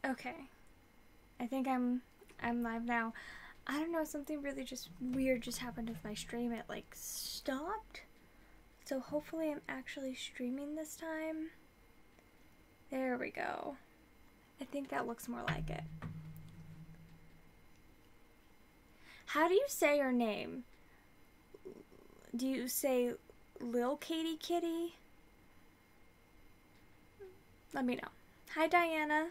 Okay. I think I'm live now. I don't know, something really just weird just happened with my stream. It like stopped. So hopefully I'm actually streaming this time. There we go. I think that looks more like it. How do you say your name? Do you say Lil Katie Kitty? Let me know. Hi, Diana.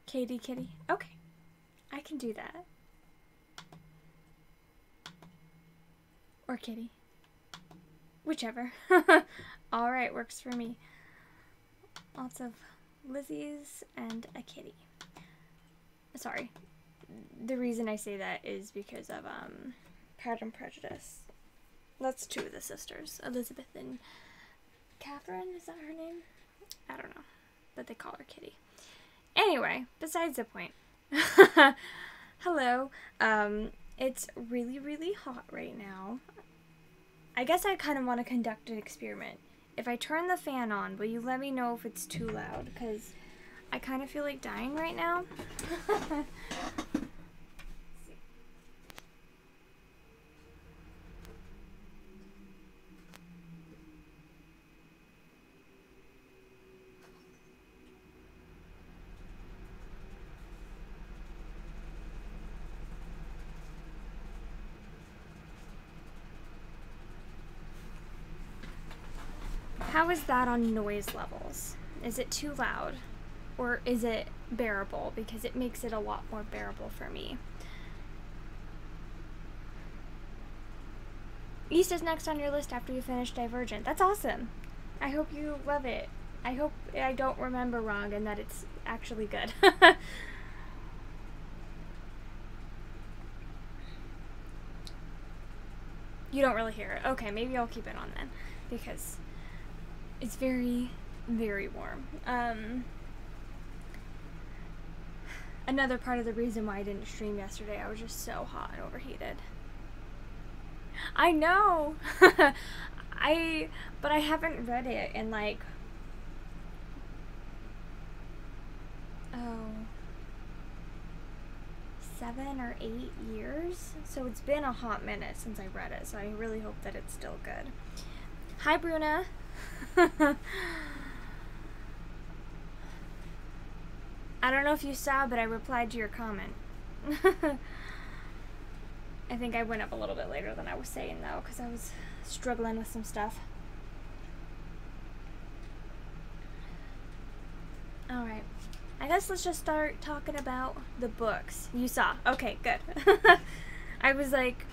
Katie Kitty. Okay. I can do that. Or Kitty. Whichever. Alright, works for me. Lots of Lizzies and a kitty. Sorry. The reason I say that is because of Pride and Prejudice. That's two of the sisters. Elizabeth and Catherine, is that her name? I don't know. But they call her Kitty. Anyway, besides the point. Hello. It's really, really hot right now. I guess I kind of want to conduct an experiment. If I turn the fan on, will you let me know if it's too loud? Because I kind of feel like dying right now. How is that on noise levels? Is it too loud? Or is it bearable? Because it makes it a lot more bearable for me. East is next on your list after you finish Divergent. That's awesome. I hope you love it. I hope I don't remember wrong and that it's actually good. You don't really hear it. Okay, maybe I'll keep it on then. Because it's very, very warm. Another part of the reason why I didn't stream yesterday, I was just so hot and overheated. I know! But I haven't read it in like, 7 or 8 years. So it's been a hot minute since I read it, so I really hope that it's still good. Hi, Bruna. I don't know if you saw, but I replied to your comment. I think I went up a little bit later than I was saying, though, because I was struggling with some stuff. Alright. I guess let's just start talking about the books. You saw. Okay, good. I was like,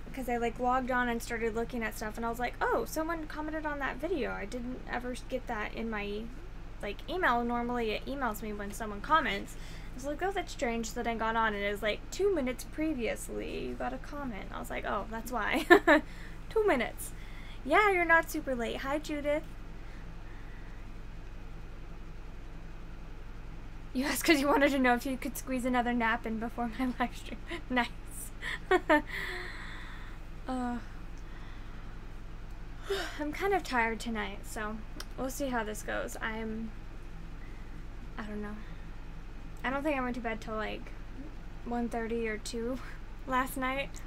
because I like logged on and started looking at stuff and I was like, oh, someone commented on that video. I didn't ever get that in my like email. Normally it emails me when someone comments. I was like, oh, that's strange. So then I got on and it was like 2 minutes previously you got a comment. I was like, oh, that's why. 2 minutes. Yeah, you're not super late. Hi, Judith. You asked because you wanted to know if you could squeeze another nap in before my live stream. Nice. I'm kind of tired tonight, so we'll see how this goes. I don't know. I don't think I went to bed till like 1:30 or 2 last night.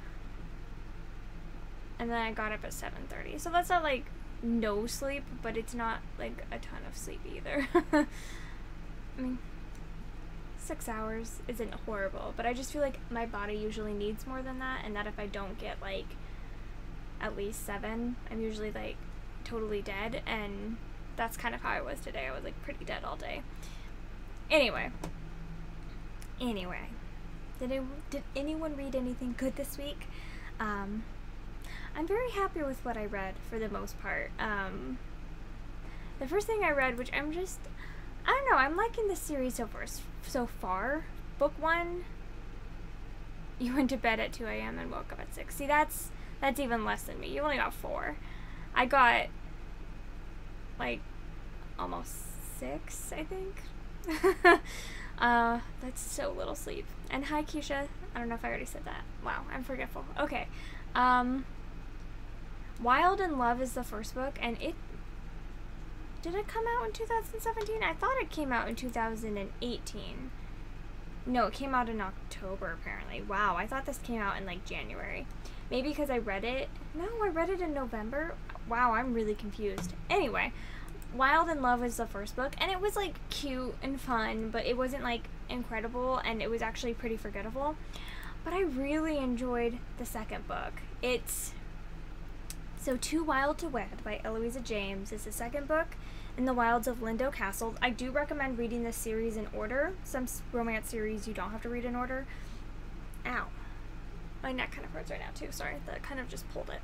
And then I got up at 7:30. So that's not like no sleep, but it's not like a ton of sleep either. I mean, 6 hours isn't horrible, but I just feel like my body usually needs more than that, and that if I don't get like at least 7, I'm usually like totally dead, and that's kind of how I was today. I was like pretty dead all day. Anyway, did anyone read anything good this week? I'm very happy with what I read for the most part. The first thing I read, which I don't know, I'm liking this series so far. Book 1, you went to bed at 2 a.m. and woke up at 6. See, that's even less than me. You only got 4. I got like almost 6, I think. That's so little sleep. And hi, Keisha. I don't know if I already said that. Wow, I'm forgetful. Okay. Wild in Love is the first book, and did it come out in 2017? I thought it came out in 2018. No, it came out in October, apparently. Wow, I thought this came out in, like, January. Maybe because I read it. No, I read it in November. Wow, I'm really confused. Anyway, Wild in Love was the first book, and it was, like, cute and fun, but it wasn't, like, incredible, and it was actually pretty forgettable. But I really enjoyed the second book. So Too Wild to Wed by Eloisa James is the second book in the wilds of Lindo Castle. I do recommend reading this series in order. Some romance series you don't have to read in order. Ow. My neck kind of hurts right now too. Sorry, that kind of just pulled it.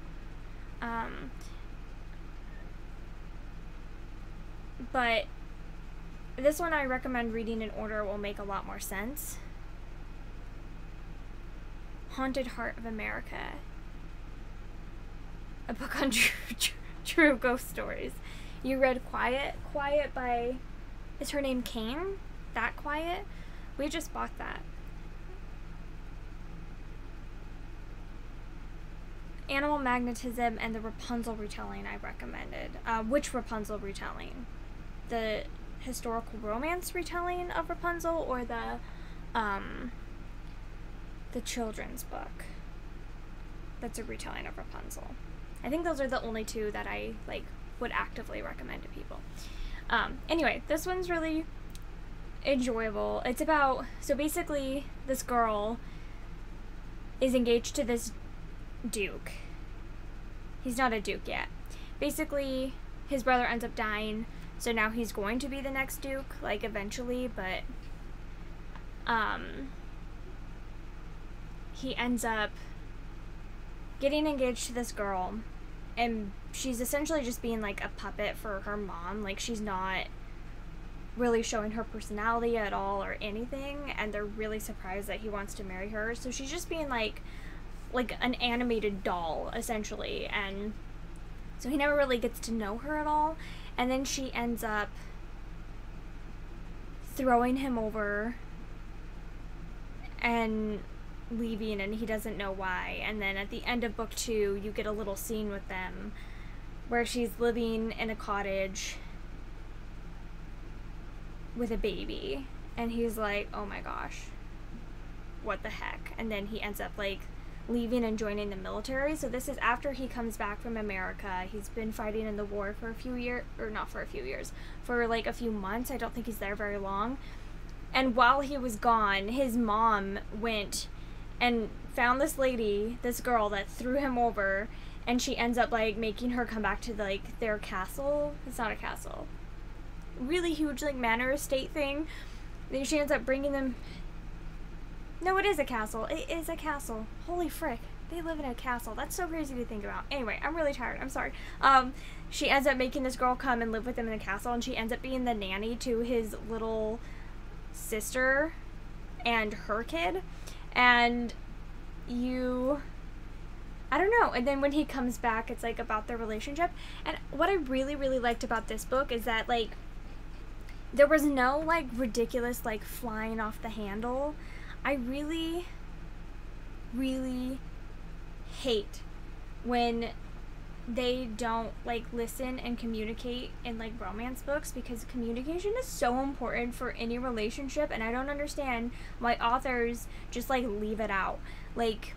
But this one I recommend reading in order. It will make a lot more sense. Haunted Heart of America. A book on true ghost stories. You read Quiet by, is her name Kane? That Quiet? We just bought that. Animal Magnetism and the Rapunzel retelling I recommended. Which Rapunzel retelling? The historical romance retelling of Rapunzel, or the children's book that's a retelling of Rapunzel? I think those are the only two that I would actively recommend to people. Anyway, this one's really enjoyable. It's about, so basically this girl is engaged to this duke. He's not a duke yet. Basically, his brother ends up dying, so now he's going to be the next duke, like, eventually, but he ends up getting engaged to this girl, and she's essentially just being like a puppet for her mom. Like, she's not really showing her personality at all or anything, and they're really surprised that he wants to marry her. So she's just being like an animated doll, essentially, and so he never really gets to know her at all. And then she ends up throwing him over and leaving, and he doesn't know why. And then at the end of book 2, you get a little scene with them where she's living in a cottage with a baby, and he's like, oh my gosh, what the heck? And then he ends up like leaving and joining the military. So this is after he comes back from America. He's been fighting in the war for a few years, or not for a few years, for like a few months. I don't think he's there very long. And while he was gone, his mom went and found this lady, this girl that threw him over, and she ends up like making her come back to like their castle. It's not a castle. Really huge like manor estate thing. Then she ends up bringing them. No, it is a castle. It is a castle. Holy frick. They live in a castle. That's so crazy to think about. Anyway, I'm really tired. I'm sorry. She ends up making this girl come and live with him in a castle, and she ends up being the nanny to his little sister and her kid. And I don't know. And then when he comes back, it's like about their relationship. And what I really, really liked about this book is that like there was no like ridiculous like flying off the handle. I really, really hate when they don't like listen and communicate in like romance books, because communication is so important for any relationship, and I don't understand why authors just like leave it out. Like,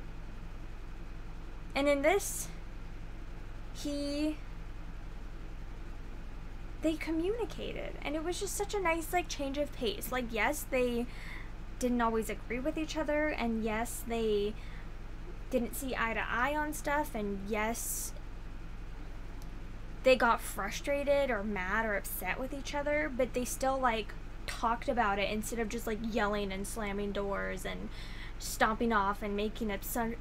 and in this, they communicated, and it was just such a nice like change of pace. Like, yes, they didn't always agree with each other, and yes, they didn't see eye to eye on stuff, and yes, they got frustrated or mad or upset with each other, but they still like talked about it instead of just like yelling and slamming doors and stomping off and making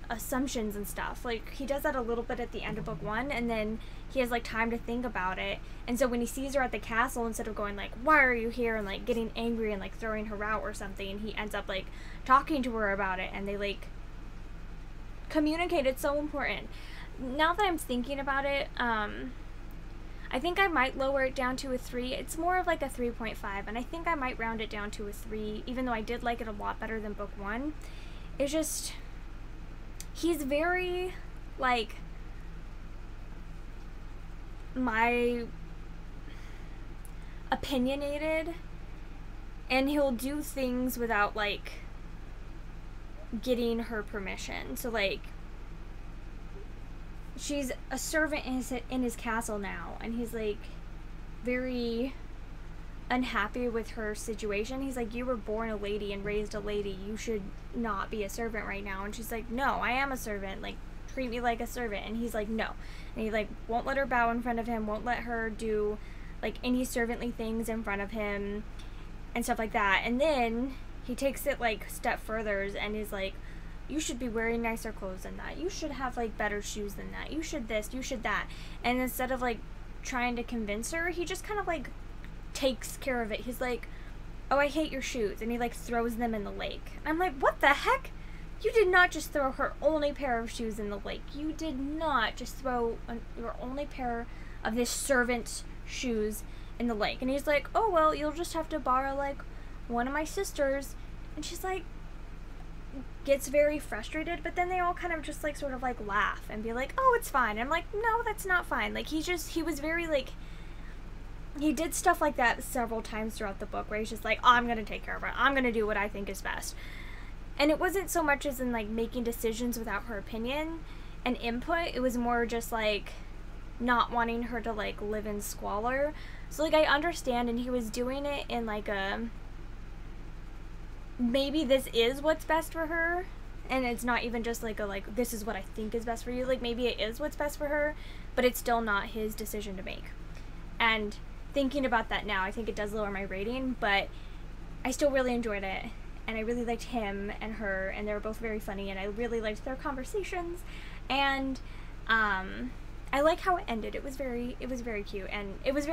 assumptions and stuff. Like, he does that a little bit at the end of book 1, and then he has like time to think about it. And so when he sees her at the castle, instead of going like, why are you here, and like getting angry and like throwing her out or something, he ends up like talking to her about it, and they like communicate. It's so important. Now that I'm thinking about it, I think I might lower it down to a 3. It's more of like a 3.5, and I think I might round it down to a 3, even though I did like it a lot better than book 1. It's just, he's very, like, opinionated, and he'll do things without, like, getting her permission. So, like, she's a servant in his castle now, and he's, like, very unhappy with her situation. He's like, you were born a lady and raised a lady, you should not be a servant right now. And she's like, no, I am a servant, like, treat me like a servant. And he's like, no. And he, like, won't let her bow in front of him, won't let her do, like, any servantly things in front of him and stuff like that. And then he takes it, like, a step further and is like, you should be wearing nicer clothes than that, you should have, like, better shoes than that, you should this, you should that. And instead of, like, trying to convince her, he just kind of, like, takes care of it. He's like, oh, I hate your shoes, and he, like, throws them in the lake. I'm like, what the heck? You did not just throw her only pair of shoes in the lake. You did not just throw your only pair of this servant's shoes in the lake. And he's like, oh, well, you'll just have to borrow, like, one of my sisters. And she's like, gets very frustrated, but then they all kind of just, like, sort of, like, laugh and be like, oh, it's fine. And I'm like, no, that's not fine. Like, he was very, like, he did stuff like that several times throughout the book where he's just like, oh, I'm gonna take care of her, I'm gonna do what I think is best. And it wasn't so much as in, like, making decisions without her opinion and input. It was more just, like, not wanting her to, like, live in squalor. So, like, I understand, and he was doing it in, like, a, maybe this is what's best for her, and it's not even just, like, a, like, this is what I think is best for you. Like, maybe it is what's best for her, but it's still not his decision to make. And thinking about that now, I think it does lower my rating, but I still really enjoyed it, and I really liked him and her, and they were both very funny, and I really liked their conversations, and I like how it ended. It was very cute, and it was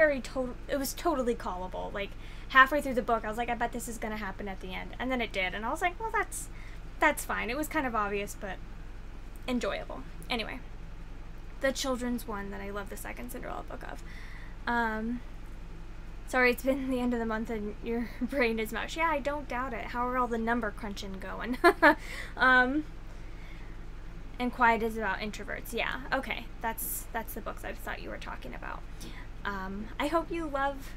totally callable. Like, halfway through the book, I was like, I bet this is gonna happen at the end, and then it did, and I was like, well, that's fine. It was kind of obvious, but enjoyable. Anyway, the children's one that I love the second Cinderella book of. Sorry, it's been the end of the month and your brain is mush. Yeah, I don't doubt it. How are all the number crunching going? And Quiet is about introverts. Yeah, okay. That's the books I thought you were talking about. I hope you love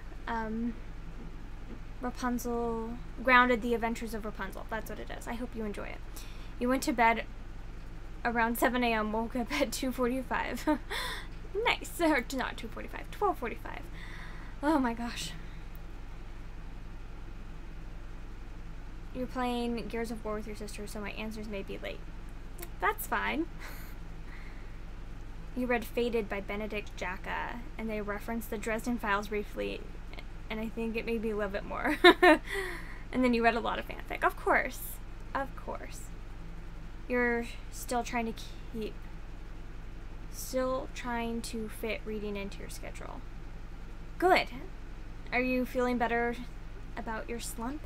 Rapunzel, Grounded, The Adventures of Rapunzel. That's what it is. I hope you enjoy it. You went to bed around 7 a.m., woke up at 2:45. Nice. Or not 2:45, 12:45. Oh my gosh. You're playing Gears of War with your sister, so my answers may be late. That's fine. You read Faded by Benedict Jacka, and they referenced the Dresden Files briefly, and I think it made me love it more. And then you read a lot of fanfic. Of course. Of course. You're still trying to fit reading into your schedule. Good. Are you feeling better about your slump?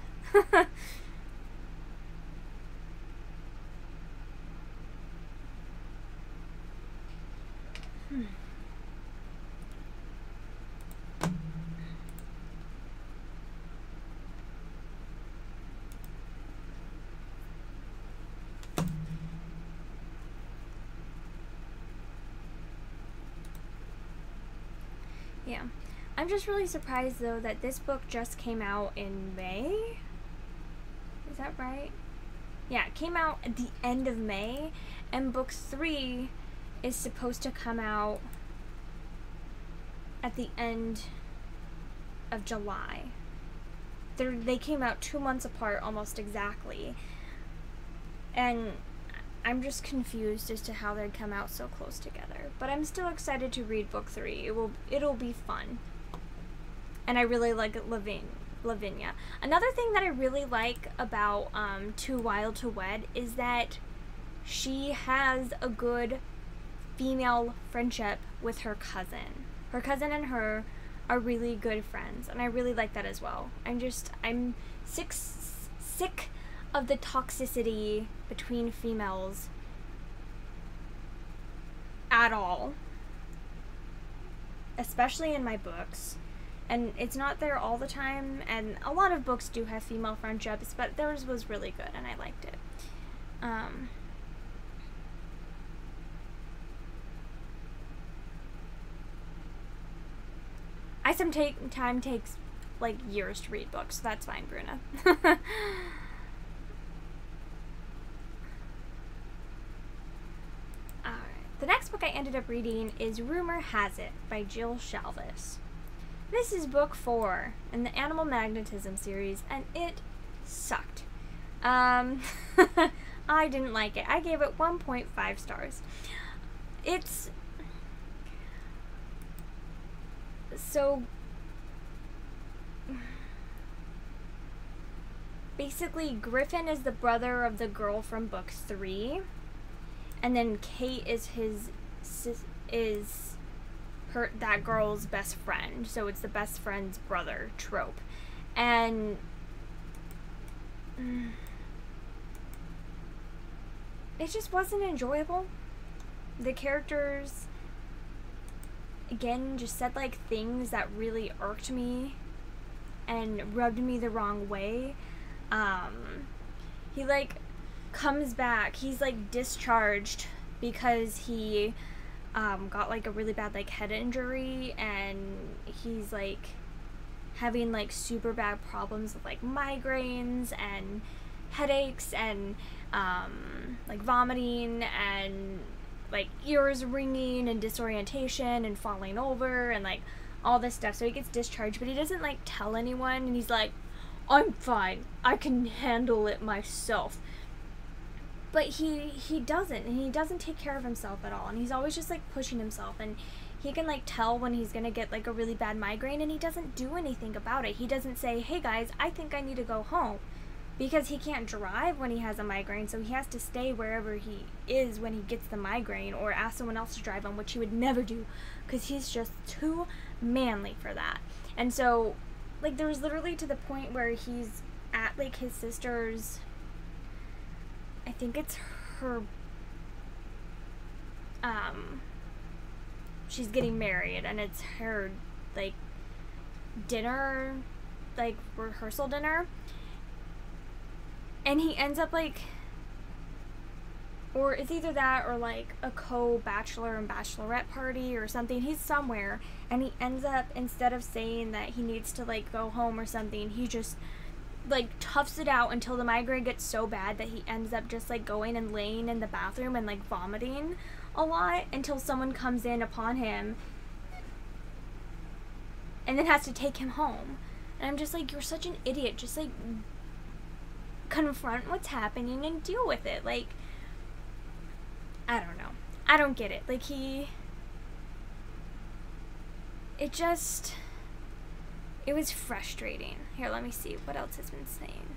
Yeah. I'm just really surprised, though, that this book just came out in May? Is that right? Yeah, it came out at the end of May, and book 3 is supposed to come out at the end of July. They came out 2 months apart, almost exactly. And I'm just confused as to how they'd come out so close together. But I'm still excited to read book 3. It'll be fun. And I really like Lavinia. Another thing that I really like about Too Wild to Wed is that she has a good female friendship with her cousin. Her cousin and her are really good friends, and I really like that as well. I'm sick of the toxicity between females at all. especially in my books. And it's not there all the time, and a lot of books do have female friendships, but theirs was really good, and I liked it. I sometimes takes like years to read books, so that's fine, Bruna. Alright, the next book I ended up reading is Rumor Has It by Jill Shalvis. This is book 4 in the Animal Magnetism series, and it sucked. I didn't like it. I gave it 1.5 stars. It's so basically Griffin is the brother of the girl from book 3, and then Kate is that girl's best friend, so it's the best friend's brother trope. And it just wasn't enjoyable. The characters, again, just said like things that really irked me and rubbed me the wrong way. He like comes back, he's like discharged because he got like a really bad like head injury, and he's like having like super bad problems with like migraines and headaches and like vomiting and like ears ringing and disorientation and falling over and like all this stuff. So he gets discharged, but he doesn't like tell anyone, and he's like, I'm fine, I can handle it myself. But he doesn't, and he doesn't take care of himself at all, and he's always just like pushing himself, and he can like tell when he's gonna get like a really bad migraine, and he doesn't do anything about it. He doesn't say, hey guys, I think I need to go home, because he can't drive when he has a migraine, so he has to stay wherever he is when he gets the migraine, or ask someone else to drive him, which he would never do because he's just too manly for that. And so like there's literally to the point where he's at like his sister's, I think it's her, she's getting married, and it's her like dinner, like rehearsal dinner, and he ends up like, or it's either that or like a co-bachelor and bachelorette party or something. He's somewhere, and he ends up, instead of saying that he needs to like go home or something, he just like toughs it out until the migraine gets so bad that he ends up just like going and laying in the bathroom and like vomiting a lot until someone comes in upon him and then has to take him home. And I'm just like, you're such an idiot. Just like confront what's happening and deal with it. Like, I don't know. I don't get it. Like it was frustrating. Here, let me see what else has been saying.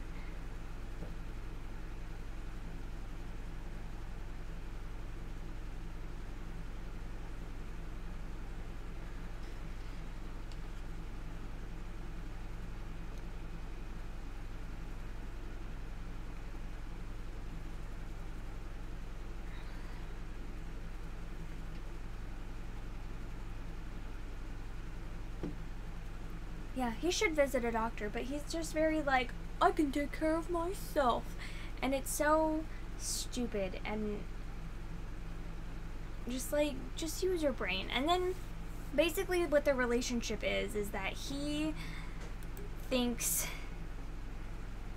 Yeah, he should visit a doctor, but he's just very like, I can take care of myself. And it's so stupid, and just like, just use your brain. And then basically what the relationship is that he thinks,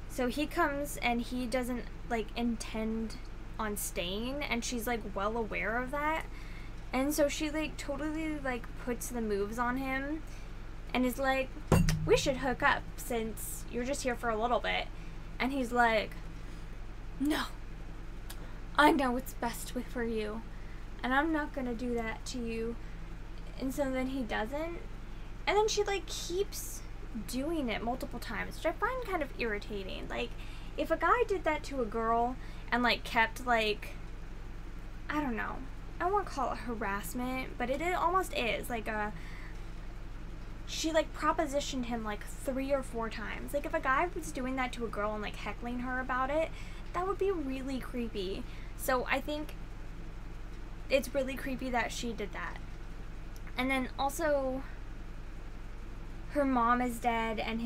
so he comes and he doesn't like intend on staying, and she's like well aware of that. And so she like totally like puts the moves on him and is like, we should hook up since you're just here for a little bit. And he's like, no, I know what's best for you, and I'm not gonna do that to you. And so then he doesn't, and then she like keeps doing it multiple times, which I find kind of irritating. Like, if a guy did that to a girl and like kept like, I don't know, I won't call it harassment, but it almost is like a, she like propositioned him like 3 or 4 times. Like, if a guy was doing that to a girl and like heckling her about it, that would be really creepy. So I think it's really creepy that she did that. And then also her mom is dead, and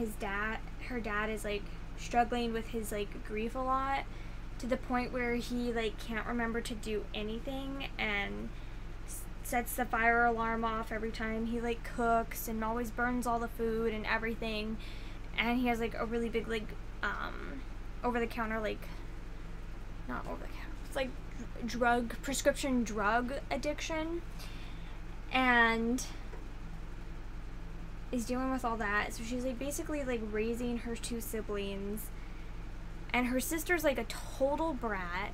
her dad is like struggling with his like grief a lot, to the point where he like can't remember to do anything, and sets the fire alarm off every time he like cooks, and always burns all the food and everything. And he has like a really big like over the counter, like not over the counter, it's like prescription drug addiction, and is dealing with all that. So she's like basically like raising her 2 siblings, and her sister's like a total brat,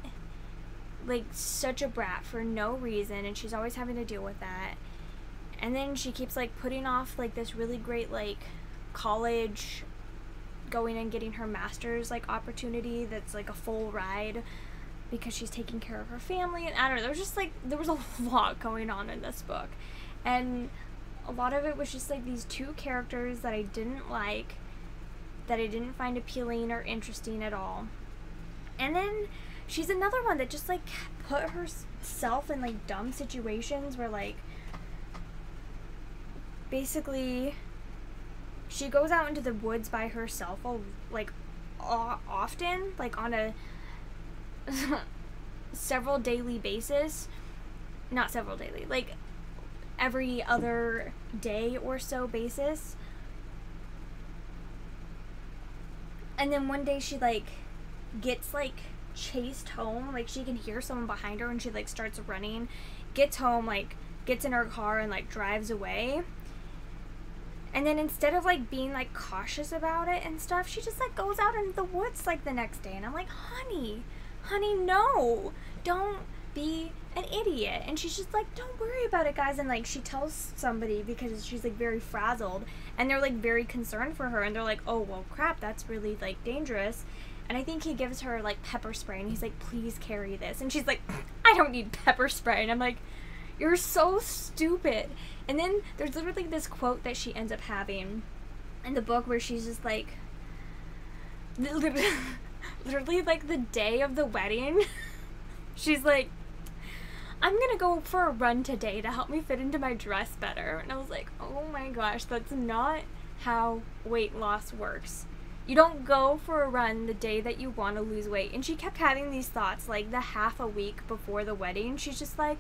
like such a brat for no reason, and she's always having to deal with that. And then she keeps like putting off like this really great like college, going and getting her master's like opportunity that's like a full ride, because she's taking care of her family. And I don't know, there was a lot going on in this book, and a lot of it was just like these 2 characters that I didn't like, that I didn't find appealing or interesting at all. And then she's another one that just like put herself in like dumb situations where like basically she goes out into the woods by herself like often, like on a several daily basis, not several daily, like every other day or so basis. And then one day she like gets like chased home, like she can hear someone behind her, and she like starts running, gets home, like gets in her car and like drives away. And then instead of like being like cautious about it and stuff, she just like goes out into the woods like the next day, and I'm like, honey, no, don't be an idiot. And she's just like, don't worry about it, guys. And like she tells somebody because she's like very frazzled, and they're like very concerned for her, and they're like, oh well crap, that's really like dangerous. And I think he gives her like pepper spray, and he's like, please carry this. And she's like, I don't need pepper spray. And I'm like, you're so stupid. And then there's literally this quote that she ends up having in the book where she's just like, literally like the day of the wedding, she's like, I'm gonna go for a run today to help me fit into my dress better. And I was like, oh my gosh, that's not how weight loss works. You don't go for a run the day that you want to lose weight. And she kept having these thoughts like the half a week before the wedding. She's just like,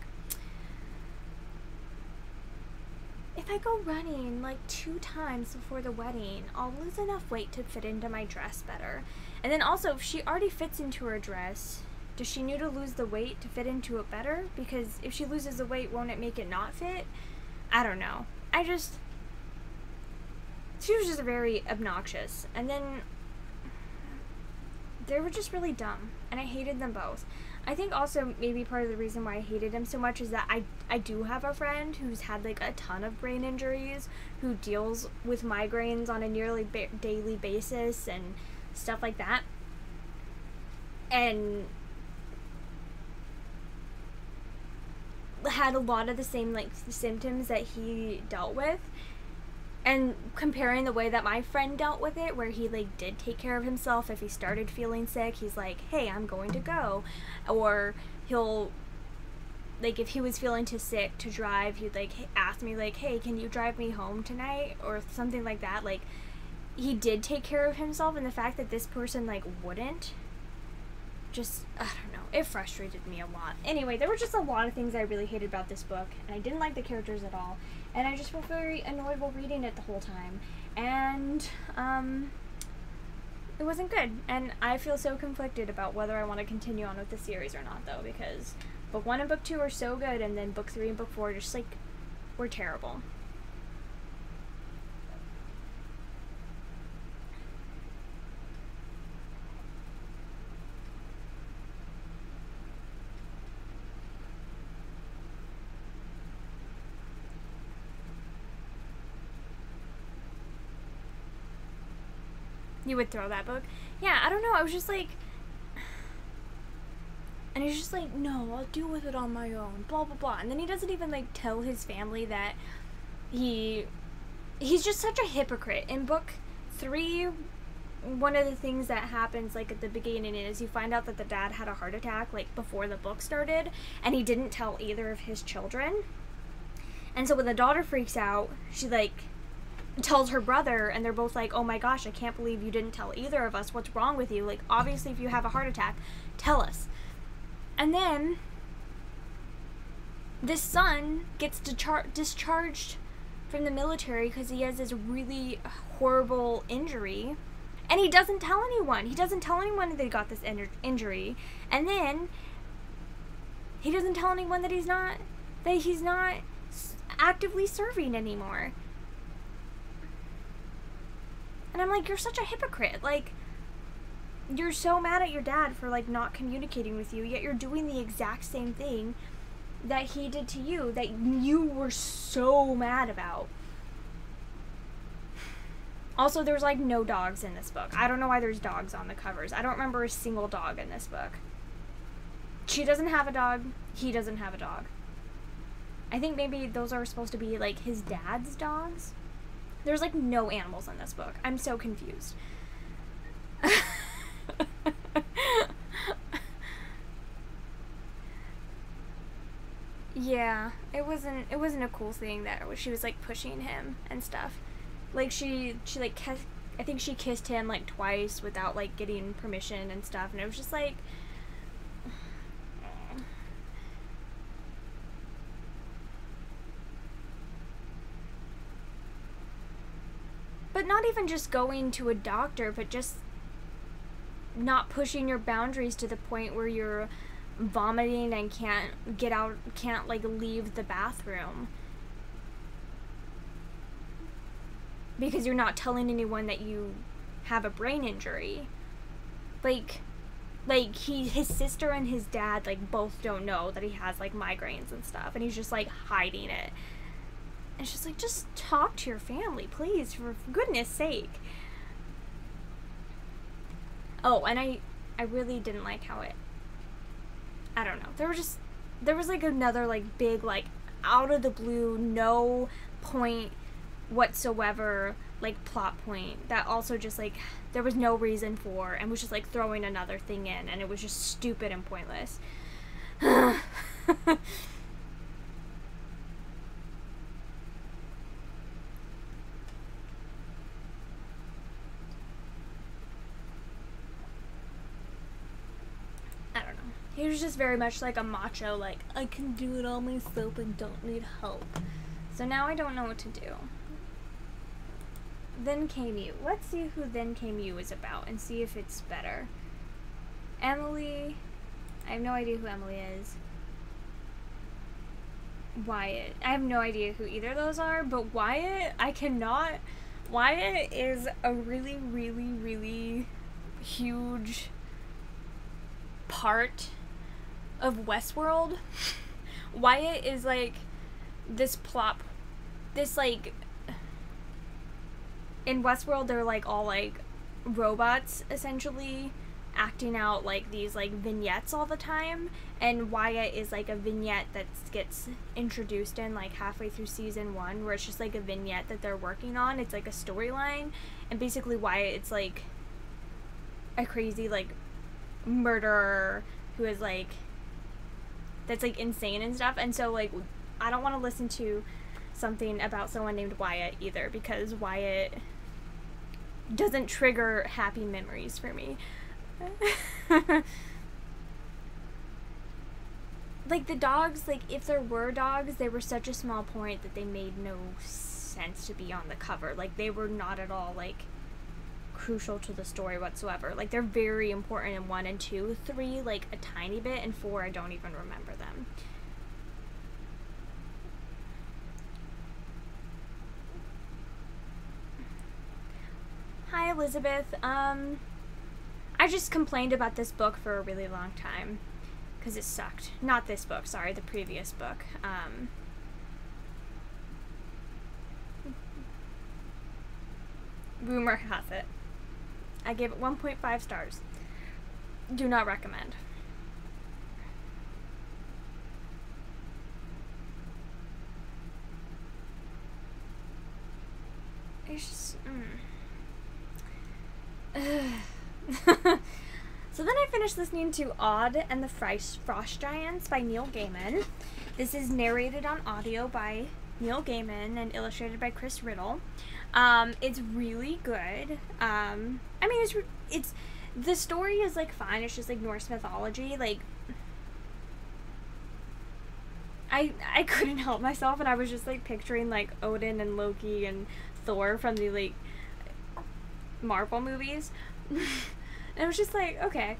if I go running like 2 times before the wedding, I'll lose enough weight to fit into my dress better. And then also, if she already fits into her dress, does she need to lose the weight to fit into it better? Because if she loses the weight, won't it make it not fit? I don't know. She was just very obnoxious. And then they were just really dumb, and I hated them both. I think also maybe part of the reason why I hated him so much is that I do have a friend who's had like a ton of brain injuries, who deals with migraines on a nearly daily basis and stuff like that, and had a lot of the same like symptoms that he dealt with. And comparing the way that my friend dealt with it, where he like did take care of himself, if he started feeling sick, he's like, hey, I'm going to go. Or he'll, like if he was feeling too sick to drive, he'd like ask me like, hey, can you drive me home tonight? Or something like that. Like he did take care of himself, and the fact that this person like wouldn't, just, I don't know, it frustrated me a lot. Anyway, there were just a lot of things I really hated about this book, and I didn't like the characters at all. And I just felt very annoyed while reading it the whole time. And, it wasn't good. And I feel so conflicted about whether I want to continue on with the series or not, though, because book 1 and book 2 are so good, and then book 3 and book 4 just, like, were terrible. You would throw that book? Yeah, I don't know, I was just like, and he's just like, no, I'll deal with it on my own, blah, blah, blah. And then he doesn't even, like, tell his family that he's just such a hypocrite. In book 3, one of the things that happens, like, at the beginning is you find out that the dad had a heart attack, like, before the book started, and he didn't tell either of his children. And so when the daughter freaks out, she like tells her brother, and they're both like, oh my gosh, I can't believe you didn't tell either of us. What's wrong with you? Like, obviously if you have a heart attack, tell us. And then this son gets discharged from the military because he has this really horrible injury, and he doesn't tell anyone. He doesn't tell anyone that he got this injury, and then he doesn't tell anyone that he's not actively serving anymore. And I'm like, you're such a hypocrite. Like, you're so mad at your dad for like not communicating with you, yet you're doing the exact same thing that he did to you, that you were so mad about. Also, there's like no dogs in this book. I don't know why there's dogs on the covers. I don't remember a single dog in this book. She doesn't have a dog. He doesn't have a dog. I think maybe those are supposed to be like his dad's dogs. There's like no animals in this book. I'm so confused. Yeah, it wasn't a cool thing that she was like pushing him and stuff. Like she like I think she kissed him like twice without like getting permission and stuff, and it was just like but not even just going to a doctor, but just not pushing your boundaries to the point where you're vomiting and can't get out, can't like leave the bathroom because you're not telling anyone that you have a brain injury. Like his sister and his dad like both don't know that he has like migraines and stuff, and he's just like hiding it. And it's just like, just talk to your family, please, for goodness sake. Oh, and I really didn't like how I don't know. There was like another like big like out of the blue, no point whatsoever like plot point that also just like there was no reason for, and was just like throwing another thing in, and it was just stupid and pointless. He was just very much like a macho, like, I can do it all myself and don't need help. So now I don't know what to do. Then Came You. Let's see who Then Came You is about and see if it's better. Emily. I have no idea who Emily is. Wyatt. I have no idea who either of those are, but Wyatt, I cannot. Wyatt is a really, really, really huge part of Westworld. Wyatt is like this plot, this like, in Westworld they're like all like robots essentially acting out like these like vignettes all the time, and Wyatt is like a vignette that gets introduced in like halfway through season 1, where it's just like a vignette that they're working on. It's like a storyline, and basically Wyatt, it's like a crazy like murderer who is like, that's like insane and stuff. And so like I don't want to listen to something about someone named Wyatt either, because Wyatt doesn't trigger happy memories for me. Like the dogs, like if there were dogs, they were such a small point that they made no sense to be on the cover. Like they were not at all like crucial to the story whatsoever. Like they're very important in 1 and 2, 3 like a tiny bit, and 4 I don't even remember them. Hi Elizabeth. I just complained about this book for a really long time because it sucked. Not this book, sorry, the previous book. Rumor has it. I gave it 1.5 stars. Do not recommend. It's just... So then I finished listening to Odd and the Frost Giants by Neil Gaiman. This is narrated on audio by Neil Gaiman and illustrated by Chris Riddle. It's really good. I mean, it's the story is like fine. It's just like Norse mythology. Like, I couldn't help myself, and I was just like picturing like Odin and Loki and Thor from the like Marvel movies. And it was just like, okay,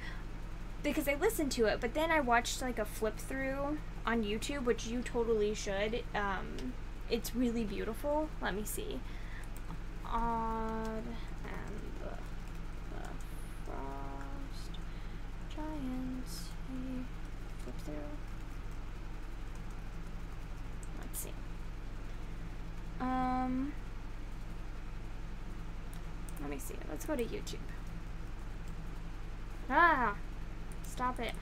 because I listened to it, but then I watched like a flip through on YouTube, which you totally should. It's really beautiful. Let me see. Odd and the Frost Giants. Flip through. Let's see. Let me see. Let's go to YouTube. Ah! Stop it.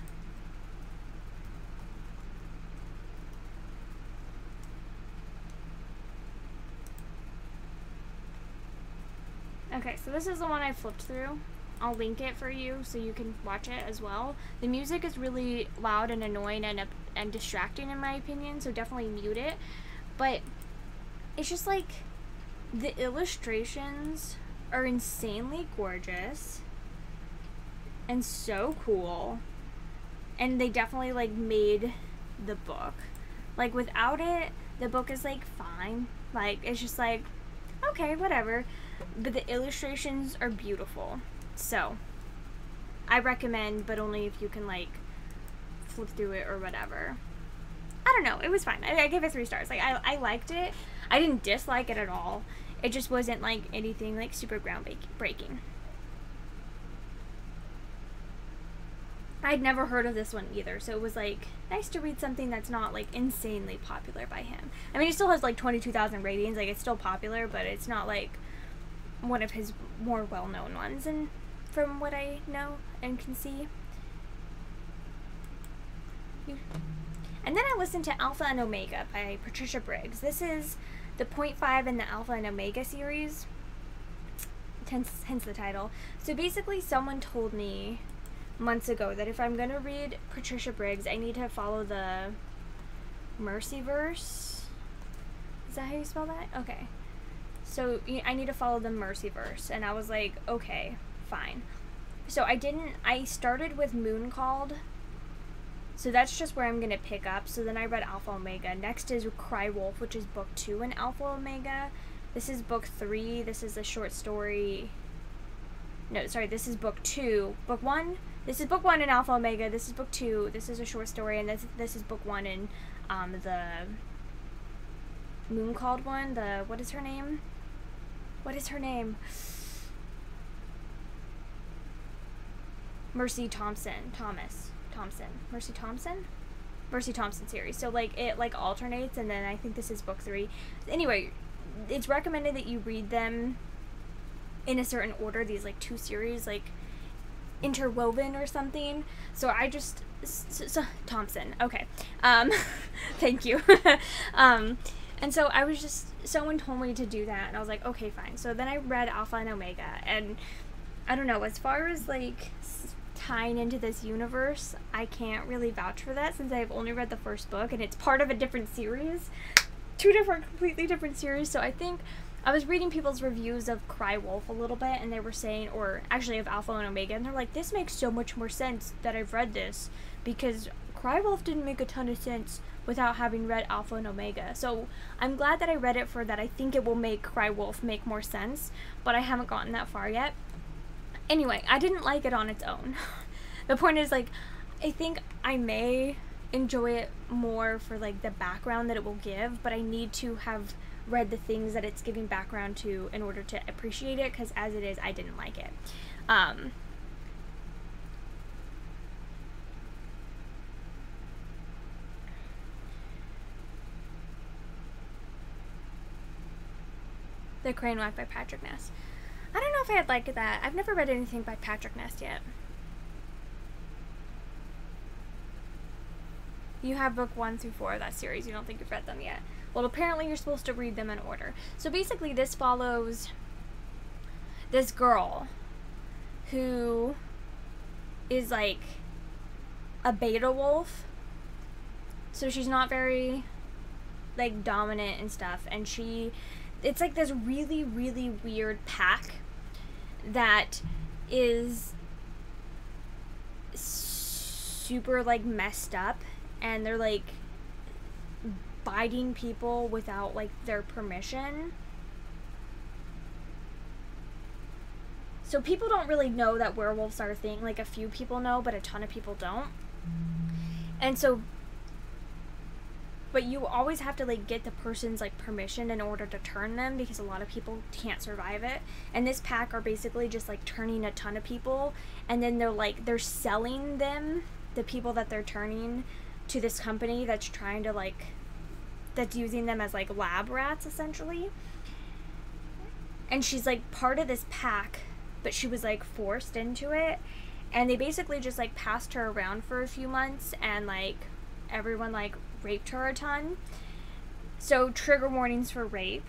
Okay, so this is the one I flipped through. I'll link it for you so you can watch it as well. The music is really loud and annoying and distracting in my opinion, so definitely mute it. But it's just like the illustrations are insanely gorgeous and so cool. And they definitely like made the book. Like without it, the book is like fine. Like it's just like, okay, whatever. But the illustrations are beautiful. So I recommend, but only if you can like flip through it or whatever. I don't know, it was fine. I gave it 3 stars. Like I liked it. I didn't dislike it at all. It just wasn't like anything like super groundbreaking. I'd never heard of this one either, so it was like nice to read something that's not like insanely popular by him. I mean, it still has like 22,000 ratings, like it's still popular, but it's not like one of his more well-known ones, and from what I know and can see. And then I listened to Alpha and Omega by Patricia Briggs. This is the 0.5 in the Alpha and Omega series, hence the title. So basically someone told me months ago that if I'm gonna read Patricia Briggs, I need to follow the Mercyverse. Is that how you spell that? Okay. So I need to follow the Mercyverse, and I was like, okay, fine. So I started with Moon Called, so that's just where I'm gonna pick up. So then I read Alpha Omega. Next is Cry Wolf, which is book 2 in Alpha Omega. This is book 3. This is a short story. No, sorry, this is book 2. Book 1. This is book 1 in Alpha Omega. This is book 2. This is a short story, and this is book 1 in the Moon Called one. The what is her name? What is her name? Mercy Thompson series. So like it like alternates, and then I think this is book 3. Anyway, it's recommended that you read them in a certain order, these like 2 series like interwoven or something. So I just Thompson. Okay. Thank you. And so I was just, someone told me to do that, and I was like, okay, fine. So then I read Alpha and Omega, and I don't know, as far as like tying into this universe, I can't really vouch for that since I've only read the first book, and it's part of a different series. 2 completely different series. So I think I was reading people's reviews of Cry Wolf a little bit, and they were saying, or actually of Alpha and Omega, and they're like, this makes so much more sense that I've read this, because Cry Wolf didn't make a ton of sense without having read Alpha and Omega. So I'm glad that I read it for that. I think it will make Cry Wolf make more sense, but I haven't gotten that far yet. Anyway, I didn't like it on its own. The point is, like, I think I may enjoy it more for like the background that it will give, but I need to have read the things that it's giving background to in order to appreciate it, because as it is, I didn't like it. The Crane Wife by Patrick Ness. I don't know if I'd like that. I've never read anything by Patrick Ness yet. You have book 1 through 4 of that series. You don't think you've read them yet. Well, apparently you're supposed to read them in order. So basically this follows this girl who is like a beta wolf. So she's not very like dominant and stuff, and it's like this really, really weird pack that is super like messed up, and they're like biting people without like their permission. So people don't really know that werewolves are a thing. Like, a few people know, but a ton of people don't. And so, but you always have to like get the person's like permission in order to turn them, because a lot of people can't survive it. And this pack are basically just like turning a ton of people, and then they're selling them, the people that they're turning, to this company that's trying to like, that's using them as like lab rats essentially. And she's like part of this pack, but she was like forced into it, and they basically just like passed her around for a few months, and like everyone like raped her a ton. So trigger warnings for rape,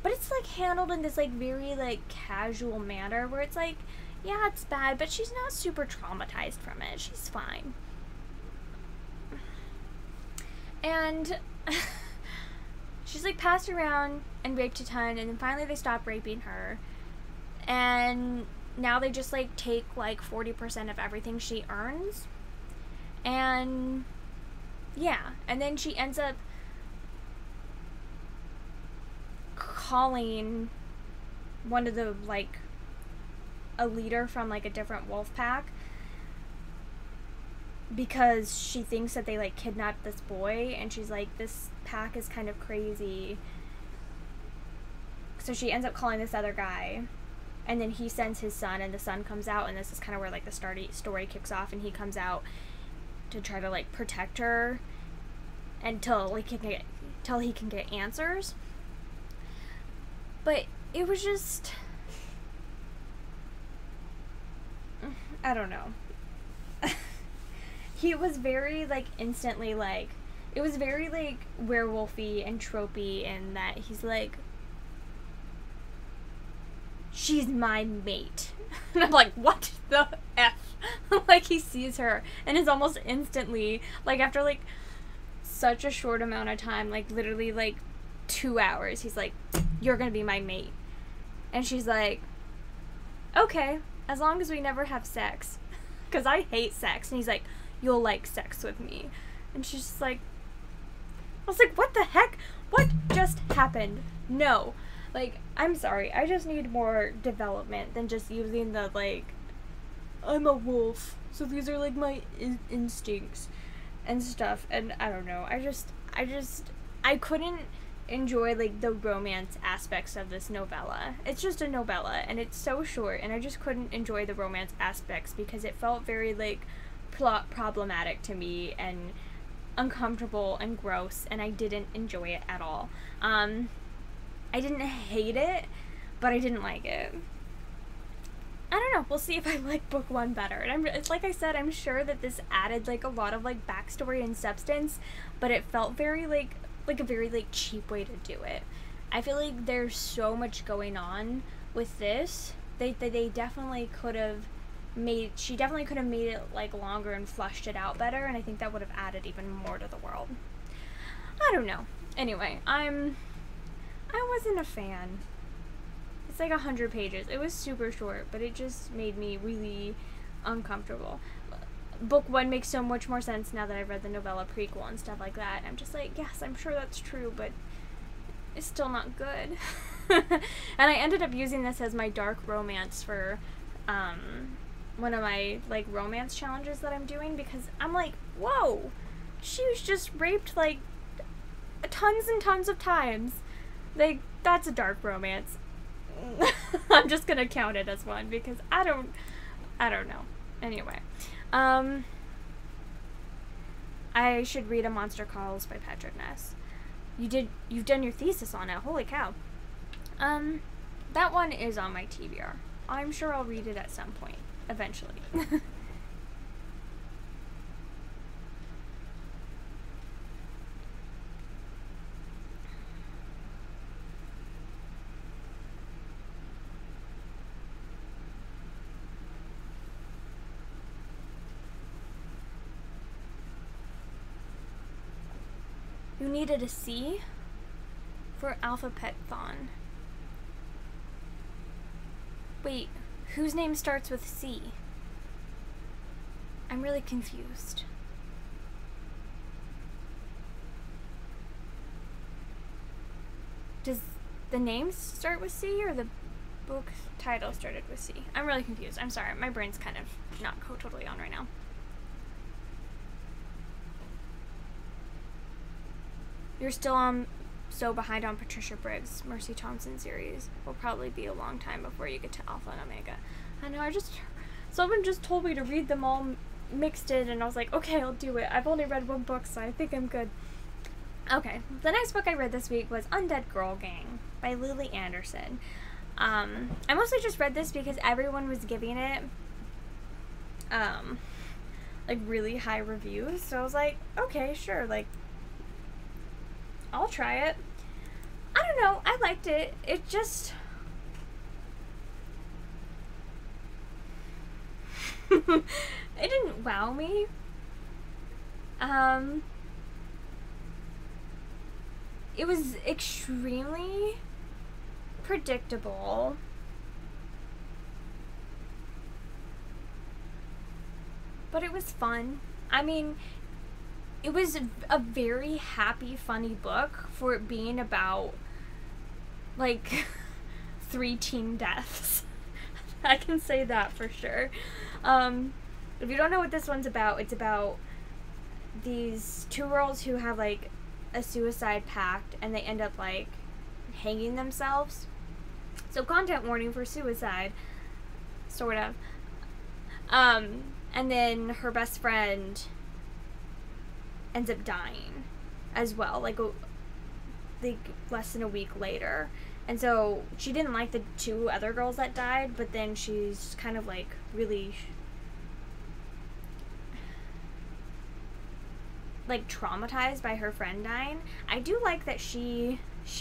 but it's like handled in this like very like casual manner where it's like, yeah, it's bad, but she's not super traumatized from it, she's fine. And she's like passed around and raped a ton, and then finally they stopped raping her, and now they just like take like 40% of everything she earns. And yeah, and then she ends up calling one of the like a leader from like a different wolf pack, because she thinks that they like kidnapped this boy, and she's like, this pack is kind of crazy. So she ends up calling this other guy, and then he sends his son, and the son comes out, and this is kind of where like the story kicks off, and he comes out to try to like protect her until he can get answers. But it was just, I don't know. He was very like instantly like, it was very like werewolfy and tropey in that he's like, she's my mate. And I'm like, what the F? Like, he sees her and is almost instantly, like, after like such a short amount of time, like literally like 2 hours, he's like, you're gonna be my mate. And she's like, okay, as long as we never have sex, because I hate sex. And he's like, you'll like sex with me. And she's just like, I was like, what the heck? What just happened? No. Like, I'm sorry, I just need more development than just using the, like, I'm a wolf, so these are, like, my instincts and stuff. And I don't know, I couldn't enjoy, like, the romance aspects of this novella. It's just a novella, and it's so short, and I just couldn't enjoy the romance aspects because it felt very, like, plot problematic to me and uncomfortable and gross, and I didn't enjoy it at all. I didn't hate it, but I didn't like it. I don't know, we'll see if I like book one better. And it's like I said, I'm sure that this added like a lot of like backstory and substance, but it felt very like a very like cheap way to do it. I feel like there's so much going on with this. They definitely could have she definitely could have made it like longer and flushed it out better, and I think that would have added even more to the world. I don't know. Anyway, I wasn't a fan. It's like 100 pages. It was super short, but it just made me really uncomfortable. Book one makes so much more sense now that I've read the novella prequel and stuff like that. I'm just like, yes, I'm sure that's true, but it's still not good. And I ended up using this as my dark romance for one of my like romance challenges that I'm doing, because I'm like, whoa, she was just raped like tons and tons of times. Like, that's a dark romance. I'm just gonna count it as one because I don't know. Anyway, I should read A Monster Calls by Patrick Ness. You've done your thesis on it. Holy cow. That one is on my TBR. I'm sure I'll read it at some point, eventually. You needed a C for alphabet-thon. Wait, whose name starts with C? I'm really confused. Does the name start with C or the book title started with C? I'm really confused. I'm sorry. My brain's kind of not totally on right now. You're still so behind on Patricia Briggs' Mercy Thompson series. Will probably be a long time before you get to Alpha and Omega. I know, someone just told me to read them all mixed in, and I was like, okay, I'll do it. I've only read one book, so I think I'm good. Okay, the next book I read this week was Undead Girl Gang by Lily Anderson. I mostly just read this because everyone was giving it, like, really high reviews, so I was like, okay, sure, like, I'll try it. I don't know, I liked it. It just... it didn't wow me. It was extremely predictable. But it was fun. I mean, it was a very happy, funny book for it being about, like, 3 teen deaths. I can say that for sure. If you don't know what this one's about, it's about these 2 girls who have, like, a suicide pact, and they end up, like, hanging themselves. So, content warning for suicide, sort of. And then her best friend ends up dying as well, like less than a week later. And so she didn't like the 2 other girls that died, but then she's kind of like really like traumatized by her friend dying. I do like that she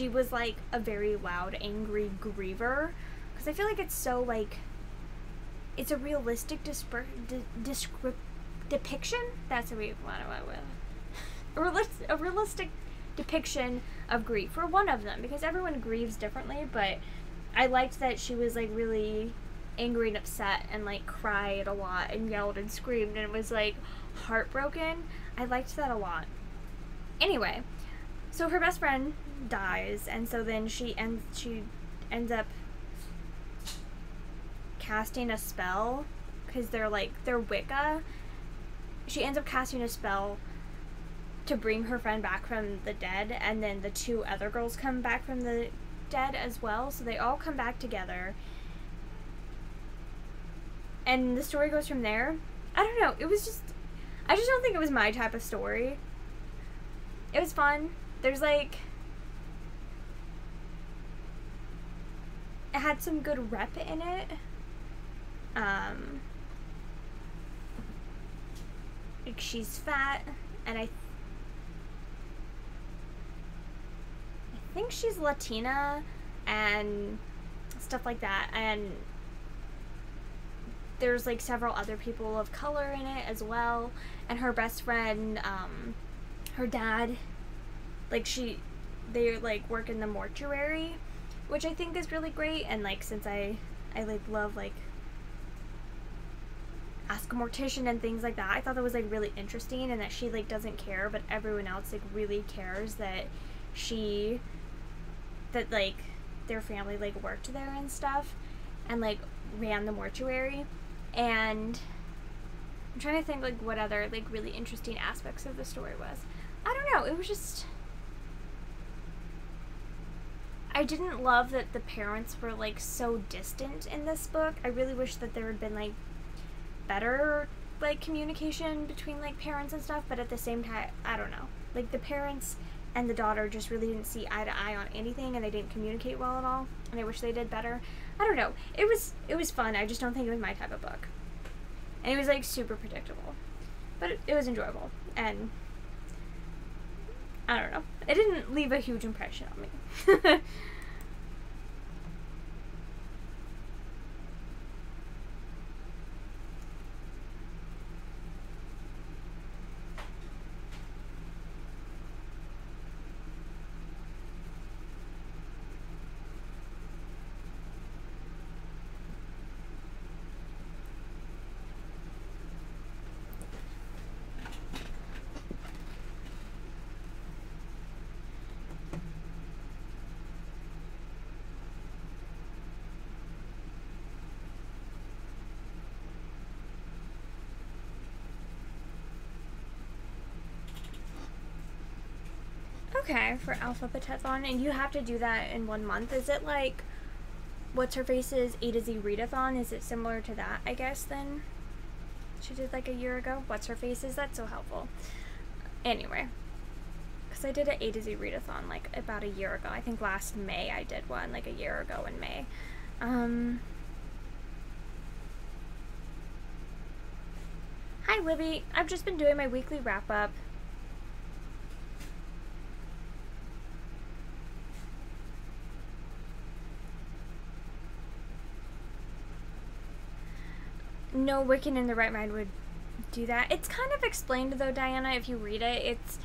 was like a very loud, angry griever, because I feel like it's so like it's a realistic depiction. That's a realistic depiction of grief for one of them, because everyone grieves differently, but I liked that she was like really angry and upset and like cried a lot and yelled and screamed and was like heartbroken. I liked that a lot. Anyway, so her best friend dies, and so then she ends up casting a spell, because they're Wicca. She ends up casting a spell to bring her friend back from the dead, and then the 2 other girls come back from the dead as well, so they all come back together. And the story goes from there. I don't know, I just don't think it was my type of story. It was fun. There's like... It had some good rep in it. Like, she's fat, and I think she's Latina and stuff like that, and there's like several other people of color in it as well, and her best friend, her dad, like they like work in the mortuary, which I think is really great, and like since I like love like Ask a Mortician and things like that, I thought that was like really interesting, and that she like doesn't care, but everyone else like really cares that like their family like worked there and stuff, and like ran the mortuary. And I'm trying to think like what other like really interesting aspects of the story was. I don't know, it was just, I didn't love that the parents were like so distant in this book. I really wish that there had been like better like communication between like parents and stuff, but at the same time, I don't know, like the parents and the daughter just really didn't see eye to eye on anything, and they didn't communicate well at all, and I wish they did better. I don't know, it was fun. I just don't think it was my type of book, and it was like super predictable, but it was enjoyable, and I don't know, it didn't leave a huge impression on me. Okay, for Alphabetathon, and you have to do that in 1 month. Is it like what's her face's A to Z readathon? Is it similar to that, I guess, then? She did like a year ago. What's her face's? That's so helpful. Anyway, because I did an A to Z readathon like about a year ago. I think last May I did one, like a year ago in May. Hi, Libby. I've just been doing my weekly wrap-up. No Wiccan in the right mind would do that. It's kind of explained though, Diana, if you read it. It's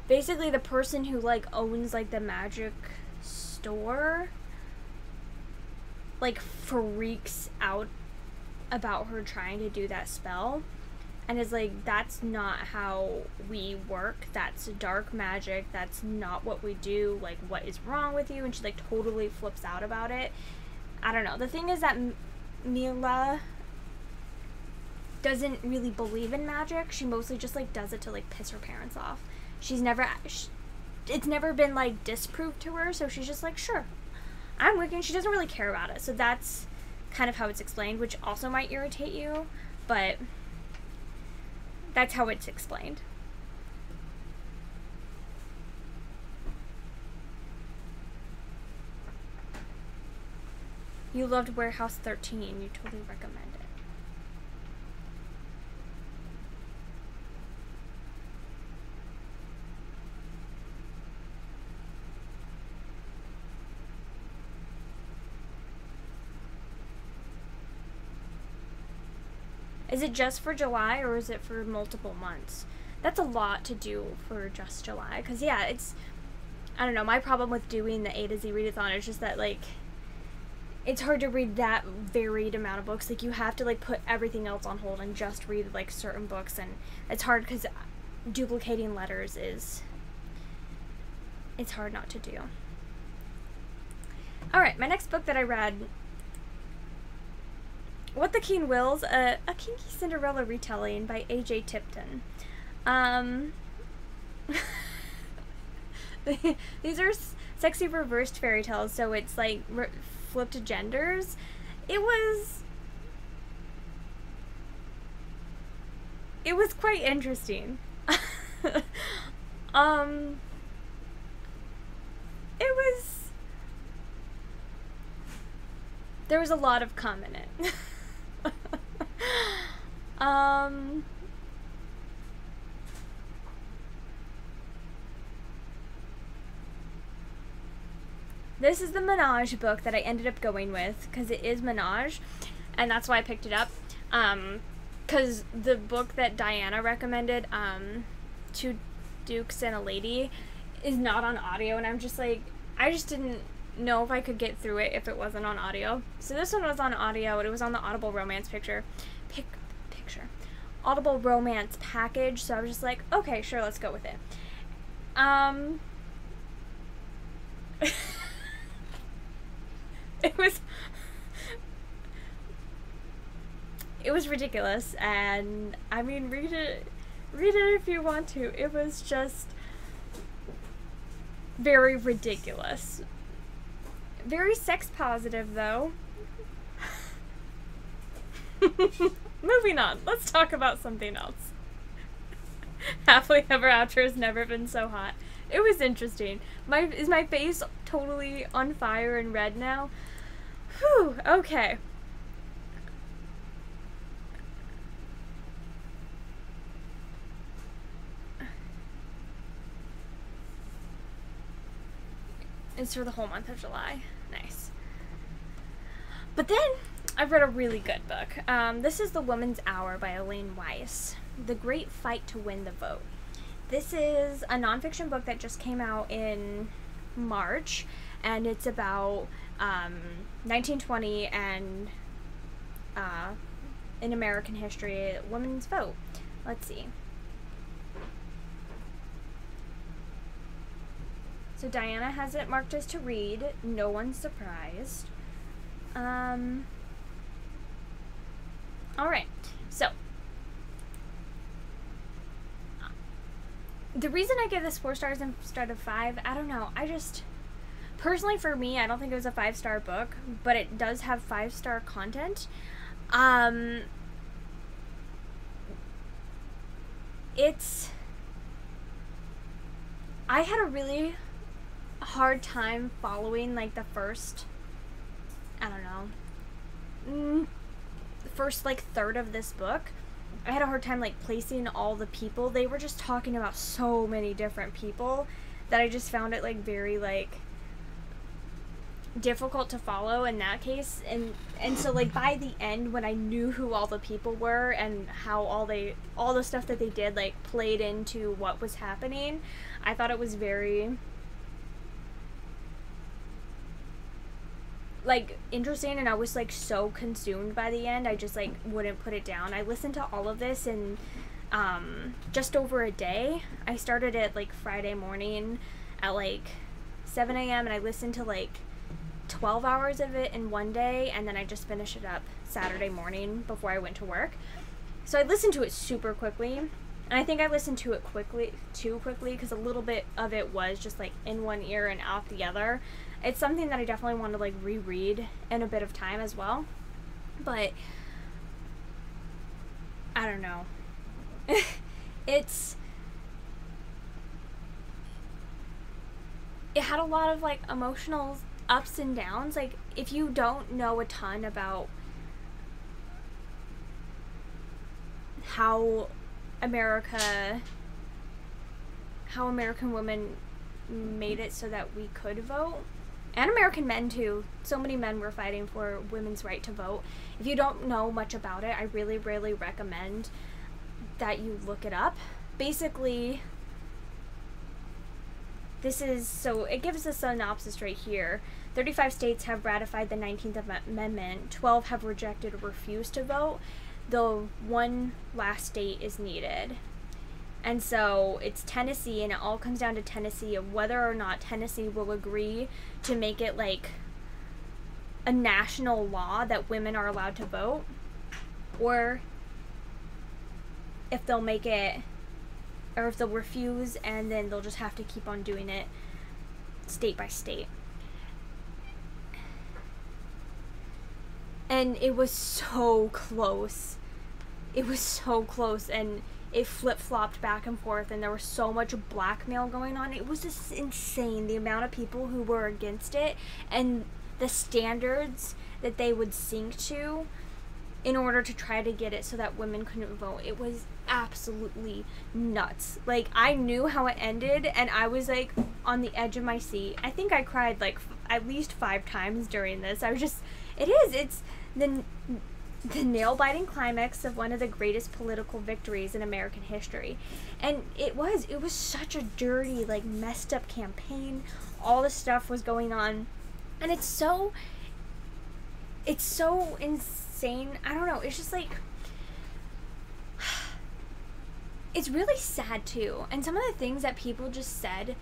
basically the person who like owns like the magic store like freaks out about her trying to do that spell and is like, that's not how we work, that's dark magic, that's not what we do, like what is wrong with you? And she like totally flips out about it. I don't know. The thing is that Mila doesn't really believe in magic. She mostly just like does it to like piss her parents off. It's never been like disproved to her, so she's just like, sure, I'm Wiccan. She doesn't really care about it. So that's kind of how it's explained, which also might irritate you, but that's how it's explained. You loved Warehouse 13. You totally recommend it. Is it just for July or is it for multiple months? That's a lot to do for just July. Because, yeah, it's... I don't know. My problem with doing the A to Z readathon is just that, like... It's hard to read that varied amount of books. Like, you have to, like, put everything else on hold and just read, like, certain books. And it's hard because duplicating letters is... It's hard not to do. Alright, my next book that I read... What the King Wills, a Kinky Cinderella retelling by A.J. Tipton. These are sexy reversed fairy tales, so it's like flipped genders. It was quite interesting. There was a lot of cum in it. This is the Menage book that I ended up going with because it is Menage, and that's why I picked it up. Because the book that Diana recommended, Two Dukes and a Lady, is not on audio, and I'm just like, I just didn't know if I could get through it if it wasn't on audio. So this one was on audio, and it was on the Audible Romance Audible Romance package, so I was just like, okay, sure, let's go with it. It was ridiculous, and I mean, read it if you want to. It was just very ridiculous. Very sex positive, though. Moving on. Let's talk about something else. Happily Ever After has never been so hot. It was interesting. Is my face totally on fire and red now? Whew, okay. It's for the whole month of July. Nice. But then, I've read a really good book. This is The Woman's Hour by Elaine Weiss. The Great Fight to Win the Vote. This is a nonfiction book that just came out in March, and it's about 1920 and in American history, women's vote. Let's see. So Diana has it marked as to read. No one's surprised. Alright, so the reason I give this 4 stars instead of 5, I don't know. I just, personally for me, I don't think it was a 5-star book, but it does have 5-star content. I had a really hard time following, like, the first, I don't know, the first, like, third of this book. I had a hard time, like, placing all the people. They were just talking about so many different people that I just found it, like, very, like, difficult to follow in that case. And so, like, by the end, when I knew who all the people were and how all the stuff that they did, like, played into what was happening, I thought it was very, like, interesting, and I was, like, so consumed by the end, I just, like, wouldn't put it down. I listened to all of this in just over a day. I started it, like, Friday morning at, like, 7 a.m. and I listened to, like, 12 hours of it in one day, and then I just finished it up Saturday morning before I went to work. So I listened to it super quickly, and I think I listened to it too quickly, because a little bit of it was just, like, in one ear and out the other. It's something that I definitely want to, like, reread in a bit of time as well. But I don't know. It had a lot of, like, emotional ups and downs. Like, if you don't know a ton about how American women made it so that we could vote, and American men too, so many men were fighting for women's right to vote. If you don't know much about it, I really, really recommend that you look it up. Basically, so it gives a synopsis right here. 35 states have ratified the 19th Amendment, 12 have rejected or refused to vote, though one last state is needed. And so it's Tennessee, and it all comes down to Tennessee, of whether or not Tennessee will agree to make it, like, a national law that women are allowed to vote, or if they'll make it, or if they'll refuse, and then they'll just have to keep on doing it state by state. And it was so close. It was so close, and it flip-flopped back and forth, and there was so much blackmail going on. It was just insane, the amount of people who were against it and the standards that they would sink to in order to try to get it so that women couldn't vote. It was absolutely nuts. Like, I knew how it ended, and I was, like, on the edge of my seat. I think I cried, like, at least 5 times during this. I was just, it's the nail-biting climax of one of the greatest political victories in American history. And it was such a dirty, like, messed up campaign. All this stuff was going on, and it's so insane. I don't know, it's just, like, it's really sad too. And some of the things that people just said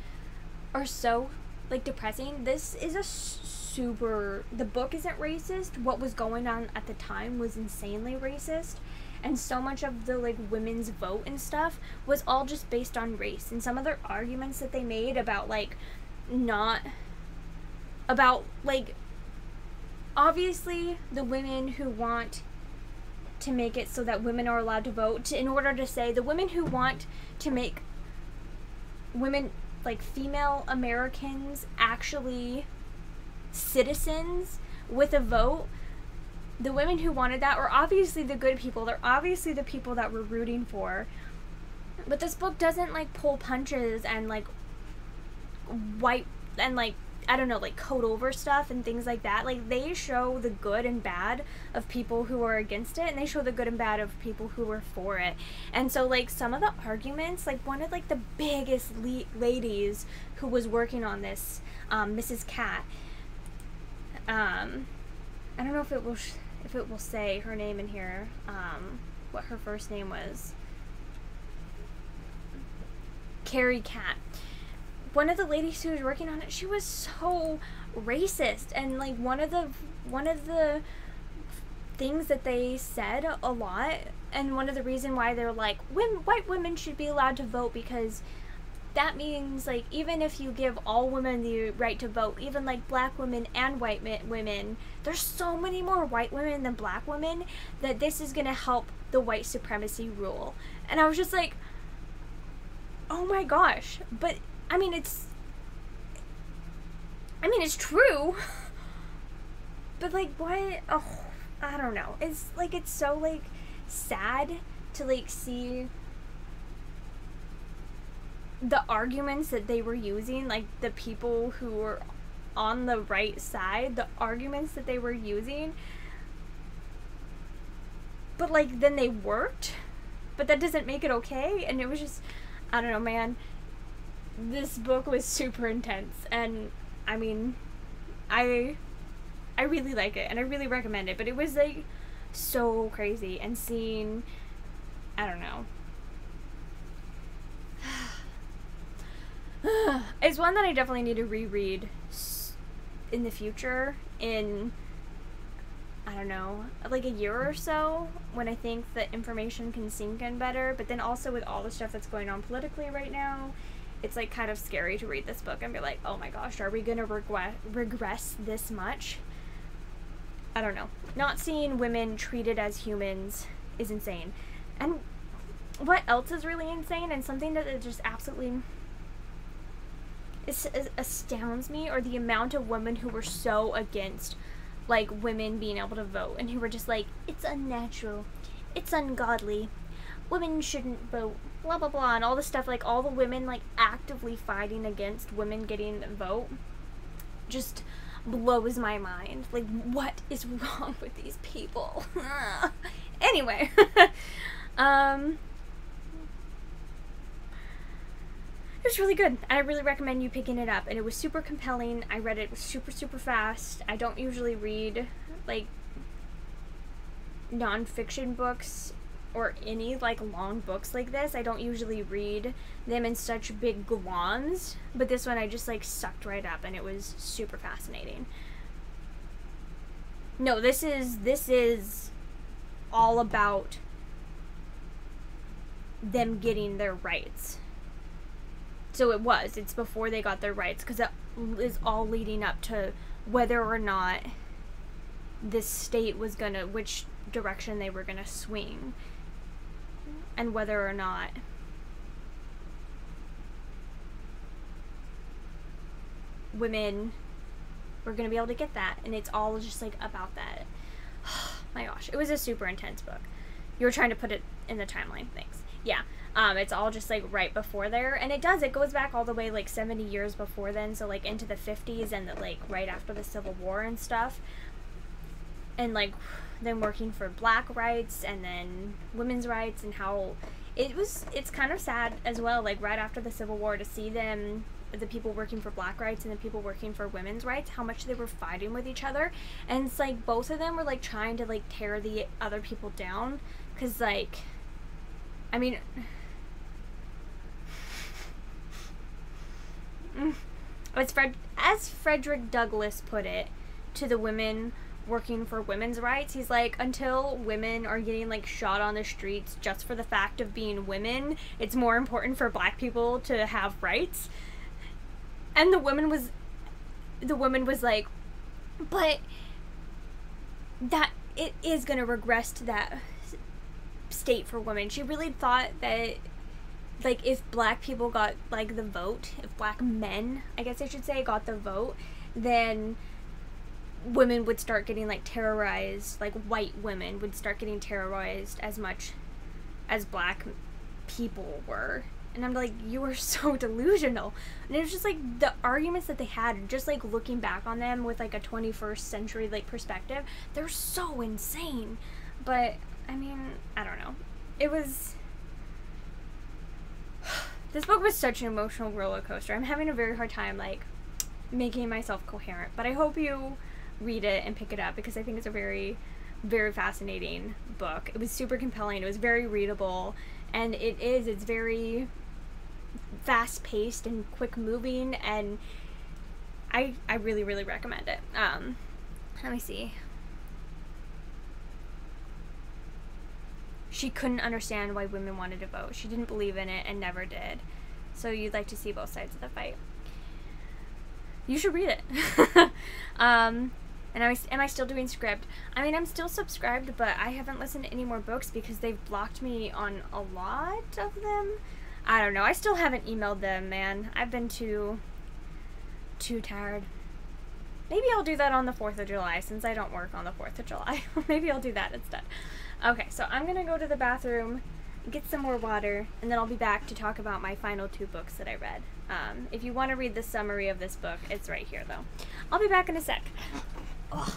are so, like, depressing. This is the book isn't racist. What was going on at the time was insanely racist, and so much of the, like, women's vote and stuff was all just based on race. And some of their arguments that they made about, like, obviously the women who want to make it so that women are allowed to vote, in order to say the women who want to make women, like, female Americans, actually citizens with a vote, the women who wanted that were obviously the good people. They're obviously the people that we're rooting for. But this book doesn't, like, pull punches and, like, wipe and, like, I don't know, like, code over stuff and things like that. Like, they show the good and bad of people who are against it, and they show the good and bad of people who are for it. And so, like, some of the arguments, like, one of, like, the biggest ladies who was working on this, Mrs. Cat, I don't know if it will say her name in here, what her first name was. Carrie Cat. One of the ladies who was working on it, she was so racist, and, like, one of the things that they said a lot, and one of the reasons why they're like, white women should be allowed to vote because that means, like, even if you give all women the right to vote, even like black women and white women, there's so many more white women than black women, that this is gonna help the white supremacy rule. And I was just like, oh my gosh. But I mean, it's true. But like, what? Oh, I don't know. It's like, it's so like sad to like see the arguments that they were using, like the people who were on the right side, the arguments that they were using, but like then they worked, but that doesn't make it okay. And it was just, I don't know, man, this book was super intense, and I mean, I really like it and I really recommend it, but it was like so crazy, and seeing, I don't know, it's one that I definitely need to reread in the future, in, I don't know, like a year or so, when I think the information can sink in better. But then also with all the stuff that's going on politically right now, it's like kind of scary to read this book and be like, oh my gosh, are we gonna regress this much? I don't know. Not seeing women treated as humans is insane. And what else is really insane, and something that just absolutely astounds me, or the amount of women who were so against like women being able to vote, and who were just like, it's unnatural, it's ungodly, women shouldn't vote, blah blah blah, and all this stuff. Like all the women like actively fighting against women getting the vote just blows my mind. Like, what is wrong with these people? Anyway, it was really good. I really recommend you picking it up, and it was super compelling. I read it super fast. I don't usually read like nonfiction books or any like long books like this. I don't usually read them in such big gloms, but this one I just like sucked right up, and it was super fascinating. No, this is all about them getting their rights. So it's before they got their rights, because it is all leading up to whether or not this state was gonna, which direction they were gonna swing, and whether or not women were gonna be able to get that. And it's all just like about that. My gosh, it was a super intense book. You were trying to put it in the timeline. Thanks. Yeah. It's all just like right before there, and it goes back all the way like 70 years before then, so like into the 50s, and like right after the Civil War and stuff, and like them working for black rights and then women's rights, and how it's kind of sad as well, like right after the Civil War, to see them, the people working for black rights and the people working for women's rights, how much they were fighting with each other. And it's like both of them were like trying to like tear the other people down, because like, I mean, as Frederick Douglass put it to the women working for women's rights, he's like, until women are getting like shot on the streets just for the fact of being women, it's more important for black people to have rights. And the woman was like, but that it is going to regress to that state for women. She really thought that like if black people got like the vote, if black men, I guess I should say, got the vote, then women would start getting like terrorized, like white women would start getting terrorized as much as black people were. And I'm like, you are so delusional. And it was just like the arguments that they had, just like looking back on them with like a 21st century like perspective, they're so insane. But I mean, I don't know, it was, this book was such an emotional roller coaster. I'm having a very hard time like making myself coherent, but I hope you read it and pick it up, because I think it's a very, very fascinating book. It was super compelling. It was very readable, and it's very fast paced and quick moving, and I really, really recommend it. Let me see. She couldn't understand why women wanted to vote. She didn't believe in it and never did. So you'd like to see both sides of the fight. You should read it. And am I still doing script? I mean, I'm still subscribed, but I haven't listened to any more books because they've blocked me on a lot of them. I don't know. I still haven't emailed them, man. I've been too tired. Maybe I'll do that on the 4th of July since I don't work on the 4th of July. Maybe I'll do that instead. Okay, so I'm gonna go to the bathroom, get some more water, and then I'll be back to talk about my final 2 books that I read. If you want to read the summary of this book, it's right here, though. I'll be back in a sec. Ugh.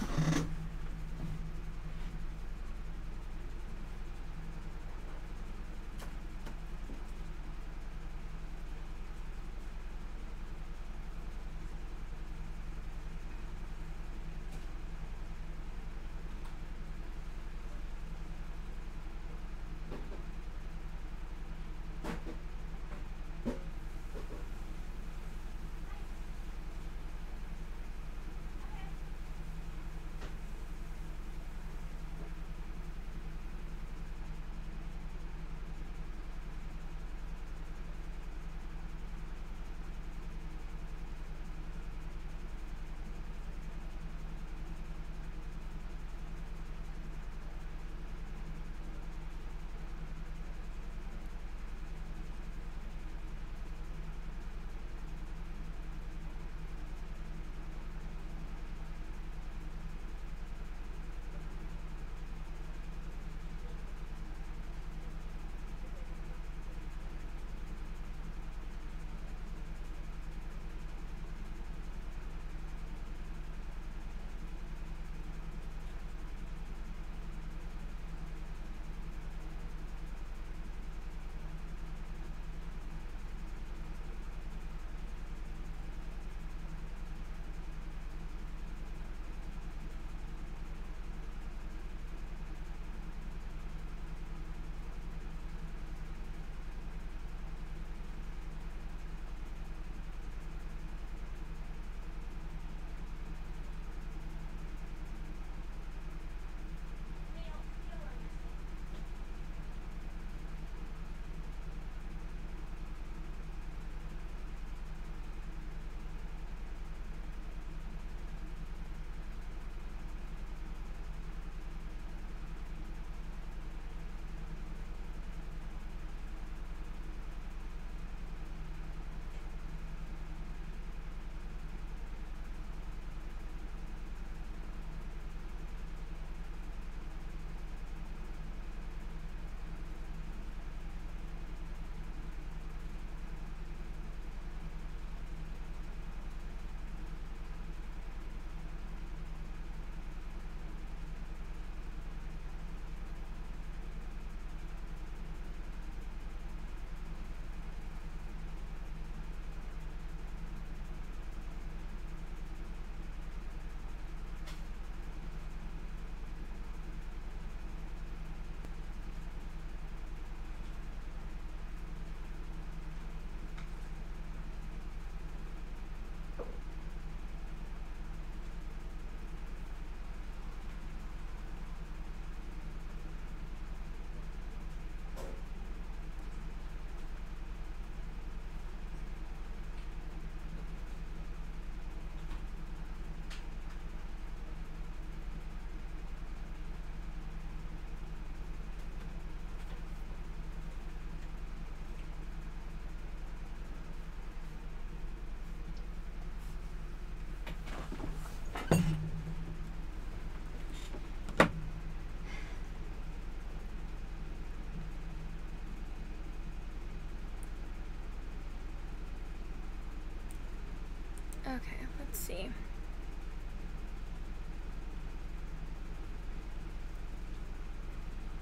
Okay, let's see.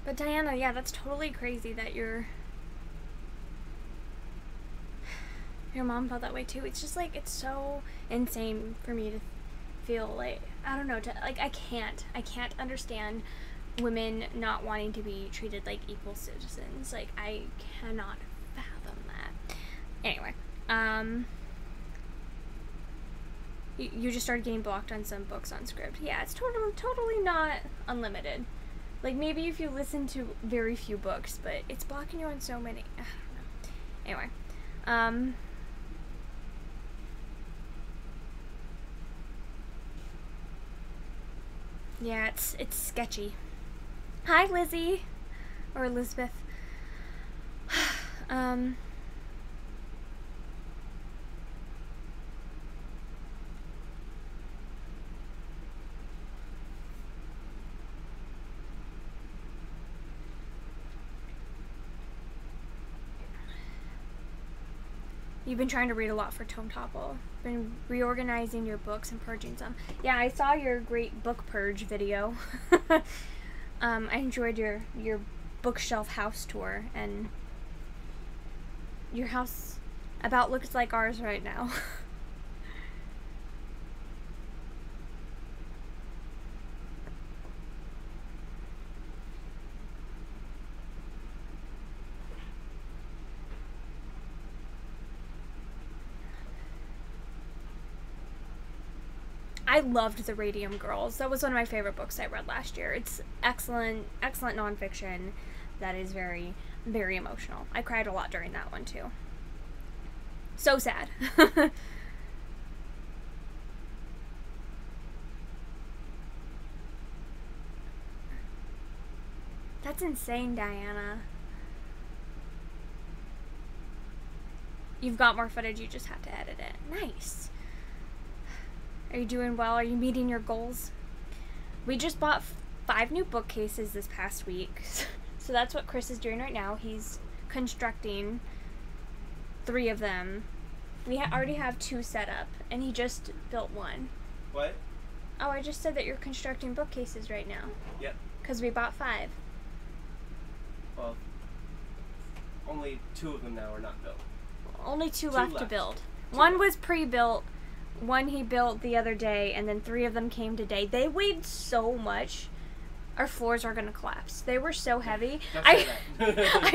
But Diana, yeah, that's totally crazy that your mom felt that way too. It's just like, it's so insane for me to feel like, I don't know, I can't understand women not wanting to be treated like equal citizens. Like, I cannot fathom that. Anyway, you just started getting blocked on some books on script. Yeah, it's totally not unlimited. Like, maybe if you listen to very few books, but it's blocking you on so many. I don't know. Anyway, Yeah, it's sketchy. Hi, Lizzie. Or Elizabeth. You've been trying to read a lot for Tome Topple. Been reorganizing your books and purging some. Yeah, I saw your great book purge video. I enjoyed your bookshelf house tour, and your house about looks like ours right now. I loved The Radium Girls. That was one of my favorite books I read last year. It's excellent nonfiction that is very, very emotional. I cried a lot during that one too. So sad. That's insane, Diana. You've got more footage, you just have to edit it. Nice. Are you doing well? Are you meeting your goals? We just bought 5 new bookcases this past week. So that's what Chris is doing right now. He's constructing 3 of them. We already have 2 set up, and he just built 1. What? Oh, I just said that you're constructing bookcases right now. Yep. Because we bought 5. Well, only 2 of them now are not built. Only 2 left to build. 1 was pre-built. 1 he built the other day, and then 3 of them came today. They weighed so much. Our floors are gonna collapse. They were so heavy. I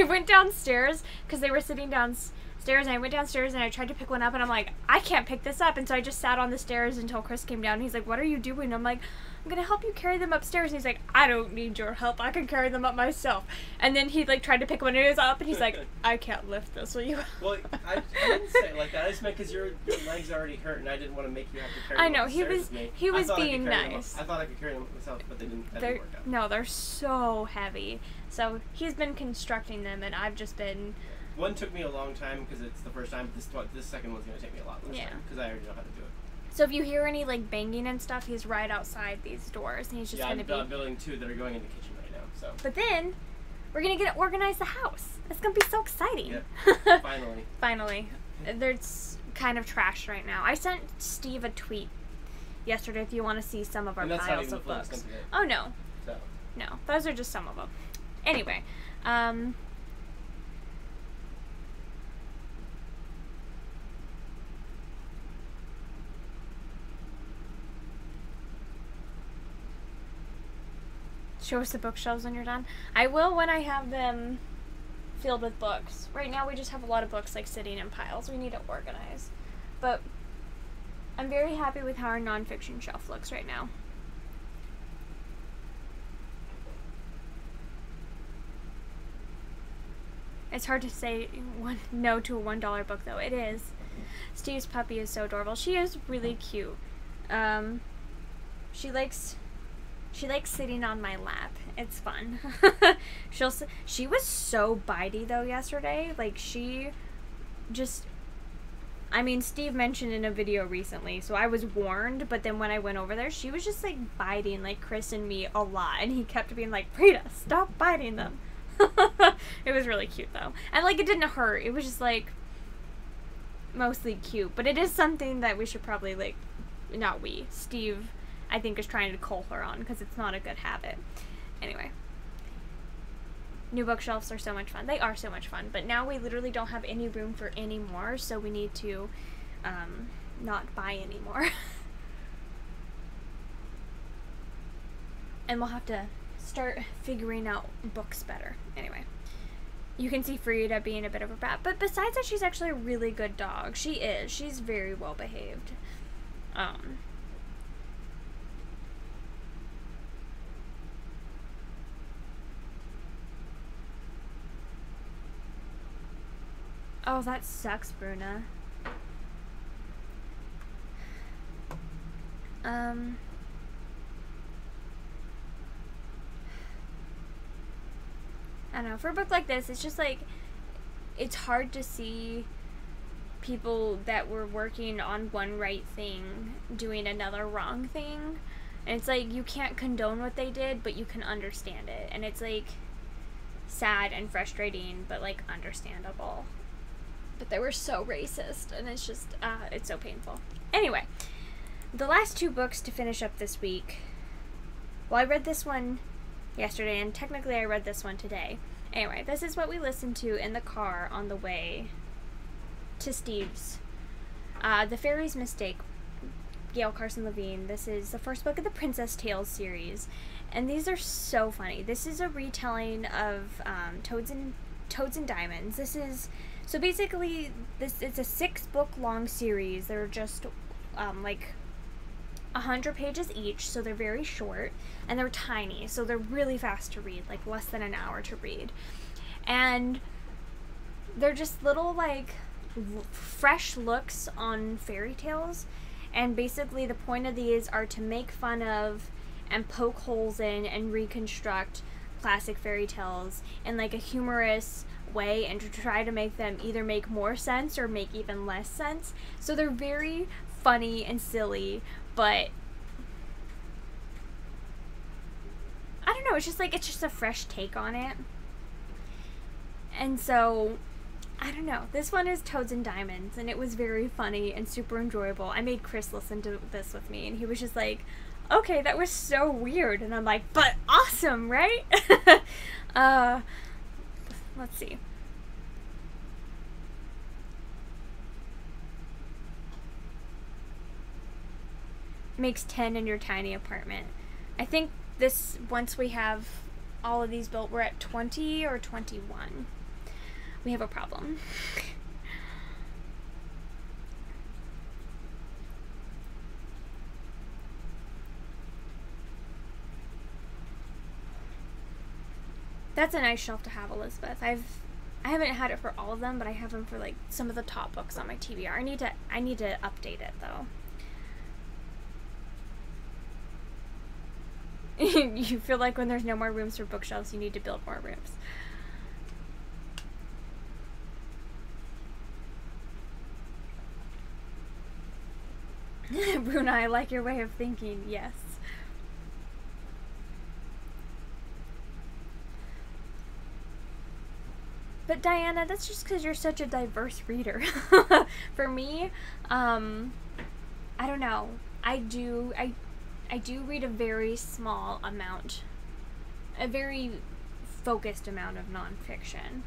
went downstairs because they were sitting downstairs, and I went downstairs and I tried to pick one up, and I'm like, I can't pick this up. And so I just sat on the stairs until Chris came down. And he's like, what are you doing? I'm like, I'm gonna help you carry them upstairs. And he's like, I don't need your help. I can carry them up myself. And then he like tried to pick one, and it was up, and he's like, I can't lift this. Will you? Well, I didn't say it like that. I just meant because your legs already hurt, and I didn't want to make you have to carry them. I know up the stairs with me. he was being nice. I thought I could carry them myself, but that didn't work out. No, they're so heavy. So he's been constructing them, and I've just been. One took me a long time because it's the first time. This second one's gonna take me a lot less time because I already know how to do it. So if you hear any like banging and stuff, he's right outside these doors, and he's just gonna be. I'm building 2 that are going in the kitchen right now. So. But then, we're gonna get to organize the house. It's gonna be so exciting. Yep. Finally. Finally, there's kind of trash right now. I sent Steve a tweet yesterday if you want to see some of our piles of books. Oh no. So. No, those are just some of them. Anyway, show us the bookshelves when you're done. I will when I have them filled with books. Right now we just have a lot of books like sitting in piles. We need to organize. But I'm very happy with how our nonfiction shelf looks right now. It's hard to say no to a $1 book though. It is. Steve's puppy is so adorable. She is really cute. She likes sitting on my lap. It's fun. She was so bitey though yesterday. Like she just, I mean, Steve mentioned in a video recently, so I was warned, but then when I went over there, she was just like biting like Chris and me a lot, and he kept being like, Frida, stop biting them. It was really cute though. And like it didn't hurt. It was just like mostly cute, but it is something that we should probably like, not we, Steve I think is trying to cull her on because it's not a good habit. Anyway. New bookshelves are so much fun. They are so much fun, but now we literally don't have any room for any more, so we need to not buy any more. And we'll have to start figuring out books better. Anyway. You can see Frida being a bit of a brat, but besides that, she's actually a really good dog. She is. She's very well behaved. Oh, that sucks, Bruna. I don't know, for a book like this, it's just like, it's hard to see people that were working on one right thing doing another wrong thing. And it's like, you can't condone what they did, but you can understand it. And it's like sad and frustrating, but like understandable. But they were so racist, and it's just, it's so painful. Anyway, the last 2 books to finish up this week. Well, I read this one yesterday, and technically I read this one today. Anyway, this is what we listened to in the car on the way to Steve's. The Fairy's Mistake, Gail Carson Levine. This is the first book of the Princess Tales series, and these are so funny. This is a retelling of Toads and Diamonds. This is, so basically, it's a 6-book long series. They're just like 100 pages each, so they're very short, and they're tiny, so they're really fast to read, like less than an hour to read. And they're just little like fresh looks on fairy tales, and basically the point of these are to make fun of and poke holes in and reconstruct classic fairy tales in like a humorous way, and to try to make them either make more sense or make even less sense. So they're very funny and silly, but I don't know, it's just a fresh take on it. And so, I don't know, this one is Toads and Diamonds, and it was very funny and super enjoyable. I made Chris listen to this with me, and he was just like, okay, that was so weird. And I'm like, but awesome, right? Let's see. Makes 10 in your tiny apartment. I think this, once we have all of these built, we're at 20 or 21. We have a problem. That's a nice shelf to have, Elizabeth. I haven't had it for all of them, but I have them for like some of the top books on my TBR. I need to update it though. You feel like when there's no more rooms for bookshelves, you need to build more rooms. Bruna, I like your way of thinking, yes. But Diana, that's just because you're such a diverse reader. For me, I don't know. I do read a very small amount, a very focused amount of nonfiction.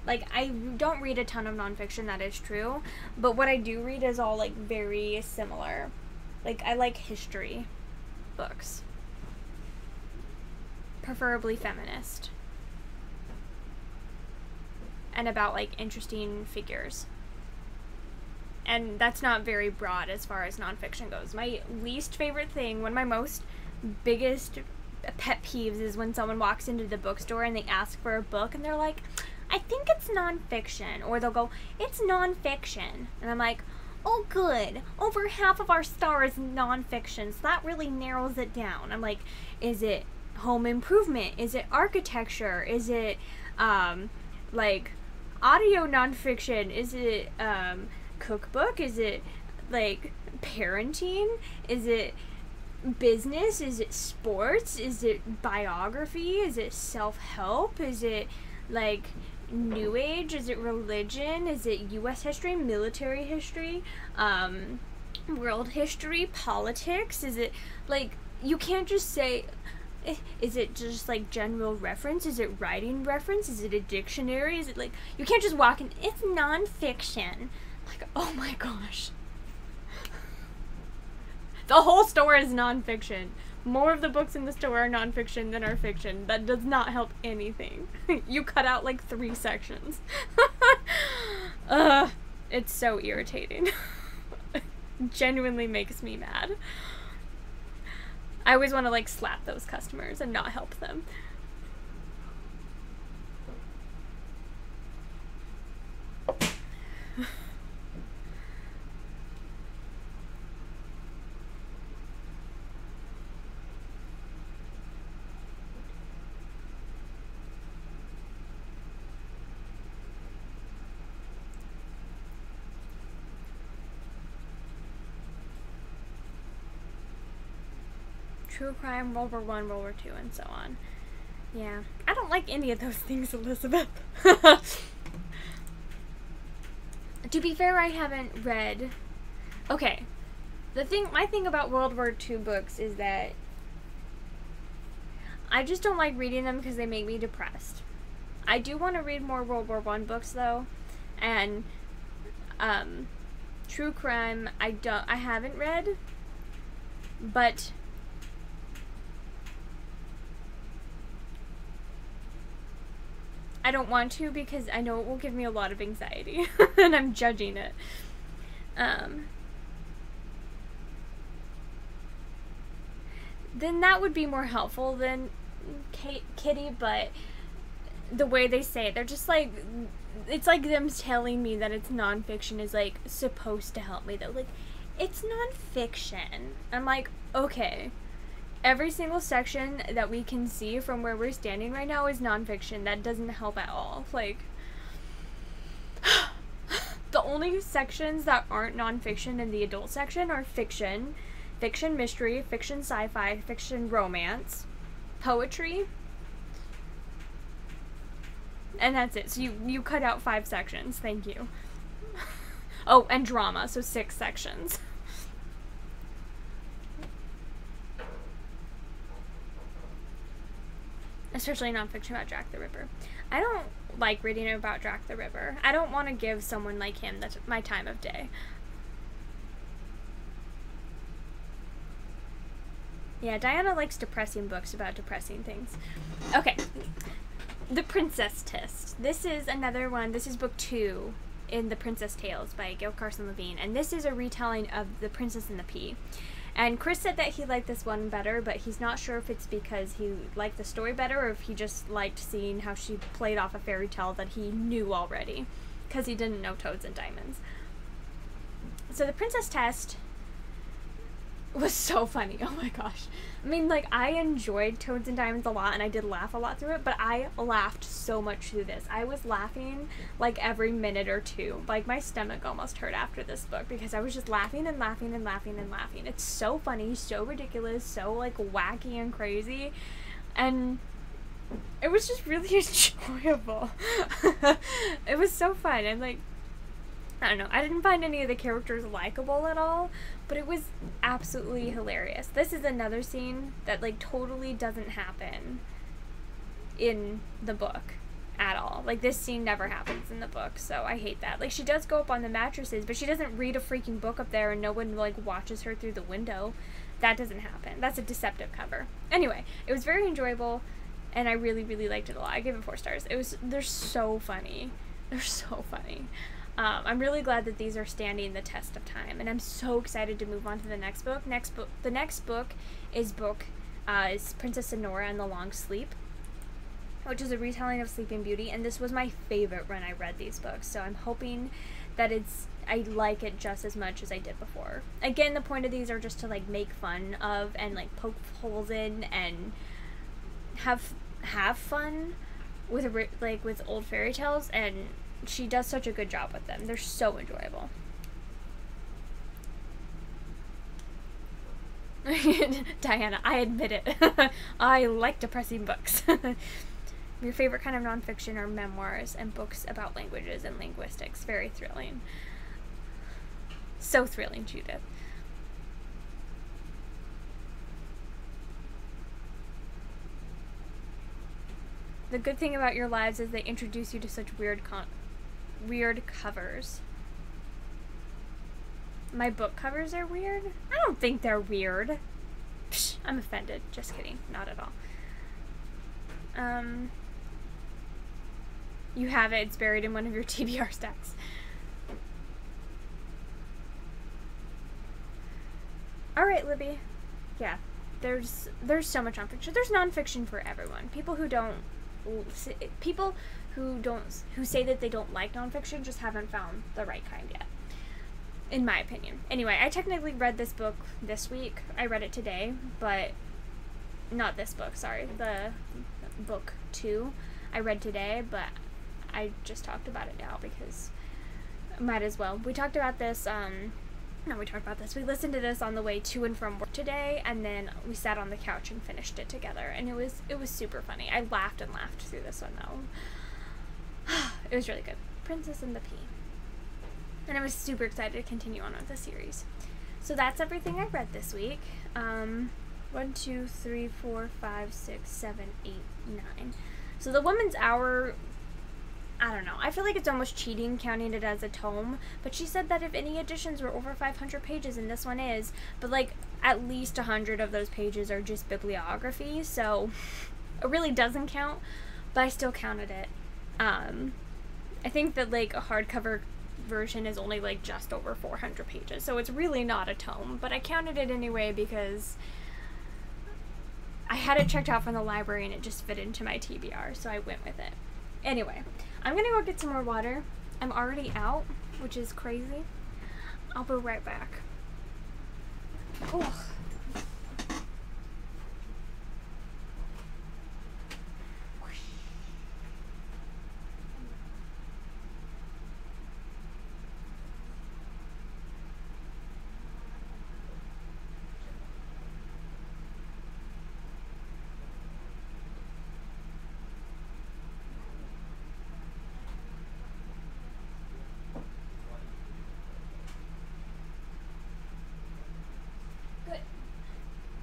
Like, I don't read a ton of nonfiction, that is true, but what I do read is all, like, very similar. Like, I like history books. Preferably feminist. And about, like, interesting figures. And that's not very broad as far as nonfiction goes. My least favorite thing, one of my most biggest pet peeves, is when someone walks into the bookstore and they ask for a book and they're like, I think it's nonfiction. Or they'll go, it's nonfiction. And I'm like, oh good, over half of our star is nonfiction, so that really narrows it down. I'm like, is it home improvement? Is it architecture? Is it, like, audio nonfiction? Is it, cookbook? Is it, like, parenting? Is it business? Is it sports? Is it biography? Is it self-help? Is it, like, New Age? Is it religion? Is it U.S. history, military history, world history, politics? Is it, like, you can't just say, is it just, like, general reference? Is it writing reference? Is it a dictionary? Is it, like, you can't just walk in, it's nonfiction. Like, oh my gosh. The whole store is nonfiction. More of the books in the store are nonfiction than are fiction. That does not help anything. You cut out like 3 sections. It's so irritating. Genuinely makes me mad. I always want to like slap those customers and not help them. true crime, World War I, World War II, and so on. Yeah. I don't like any of those things, Elizabeth. To be fair, I haven't read... Okay. My thing about World War II books is that I just don't like reading them because they make me depressed. I do want to read more World War I books, though. And, true crime, I haven't read. But I don't want to because I know it will give me a lot of anxiety. And I'm judging it. Then that would be more helpful than Kitty, but the way they say it, they're just like, it's like them telling me that it's nonfiction is like supposed to help me, though. Like, it's nonfiction. I'm like, okay, every single section that we can see from where we're standing right now is nonfiction. That doesn't help at all. Like, the only sections that aren't nonfiction in the adult section are fiction, fiction mystery, fiction sci-fi, fiction romance, poetry, and that's it. So you cut out 5 sections. Thank you. Oh, and drama, so 6 sections. Especially nonfiction about Jack the Ripper. I don't like reading about Jack the Ripper. I don't want to give someone like him that's my time of day. Yeah, Diana likes depressing books about depressing things. Okay. The Princess Test. This is another one. This is book 2 in The Princess Tales by Gail Carson Levine. And this is a retelling of The Princess and the Pea. And Chris said that he liked this one better, but he's not sure if it's because he liked the story better or if he just liked seeing how she played off a fairy tale that he knew already, because he didn't know Toads and Diamonds. So The Princess Test was so funny. Oh my gosh. I mean, like, I enjoyed Toads and Diamonds a lot, and I did laugh a lot through it, but I laughed so much through this. I was laughing, like, every minute or two. Like, my stomach almost hurt after this book, because I was just laughing and laughing and laughing and laughing. It's so funny, so ridiculous, so, like, wacky and crazy, and it was just really enjoyable. It was so fun, and, like, I don't know, I didn't find any of the characters likable at all, but it was absolutely hilarious. This is another scene that, like, totally doesn't happen in the book at all. Like, this scene never happens in the book, so I hate that. Like, she does go up on the mattresses, but she doesn't read a freaking book up there and no one, like, watches her through the window. That doesn't happen. That's a deceptive cover. Anyway, it was very enjoyable, and I really, really liked it a lot. I gave it 4 stars. They're so funny. They're so funny. I'm really glad that these are standing the test of time, and I'm so excited to move on to the next book. The next book is Princess Sonora and the Long Sleep, which is a retelling of Sleeping Beauty, and this was my favorite when I read these books, so I'm hoping that I like it just as much as I did before. Again, the point of these are just to, like, make fun of and, like, poke holes in and have fun with, like, with old fairy tales, and she does such a good job with them. They're so enjoyable. Diana, I admit it. I like depressing books. Your favorite kind of nonfiction are memoirs and books about languages and linguistics. Very thrilling. So thrilling, Judith. The good thing about your lives is they introduce you to such weird covers. My book covers are weird? I don't think they're weird. Psh, I'm offended. Just kidding. Not at all. You have it. It's buried in one of your TBR stacks. Alright, Libby. Yeah. There's so much nonfiction. There's nonfiction for everyone. People who say that they don't like nonfiction just haven't found the right kind yet, in my opinion. Anyway, I technically read this book this week. I read it today, but not this book, sorry. The book 2 I read today, but I just talked about it now because I might as well. We talked about this No, we talked about this. We listened to this on the way to and from work today, and then we sat on the couch and finished it together, and it was super funny. I laughed and laughed through this one, though. It was really good. Princess and the Pea. And I was super excited to continue on with the series. So that's everything I read this week. 1, 2, 3, 4, 5, 6, 7, 8, 9. So the Woman's Hour, I don't know. I feel like it's almost cheating counting it as a tome, but she said that if any editions were over 500 pages, and this one is, but like at least 100 of those pages are just bibliography, so it really doesn't count, but I still counted it. I think that like a hardcover version is only like just over 400 pages, so it's really not a tome, but I counted it anyway because I had it checked out from the library and it just fit into my TBR, so I went with it. Anyway, I'm gonna go get some more water. I'm already out, which is crazy. I'll be right back. Oh.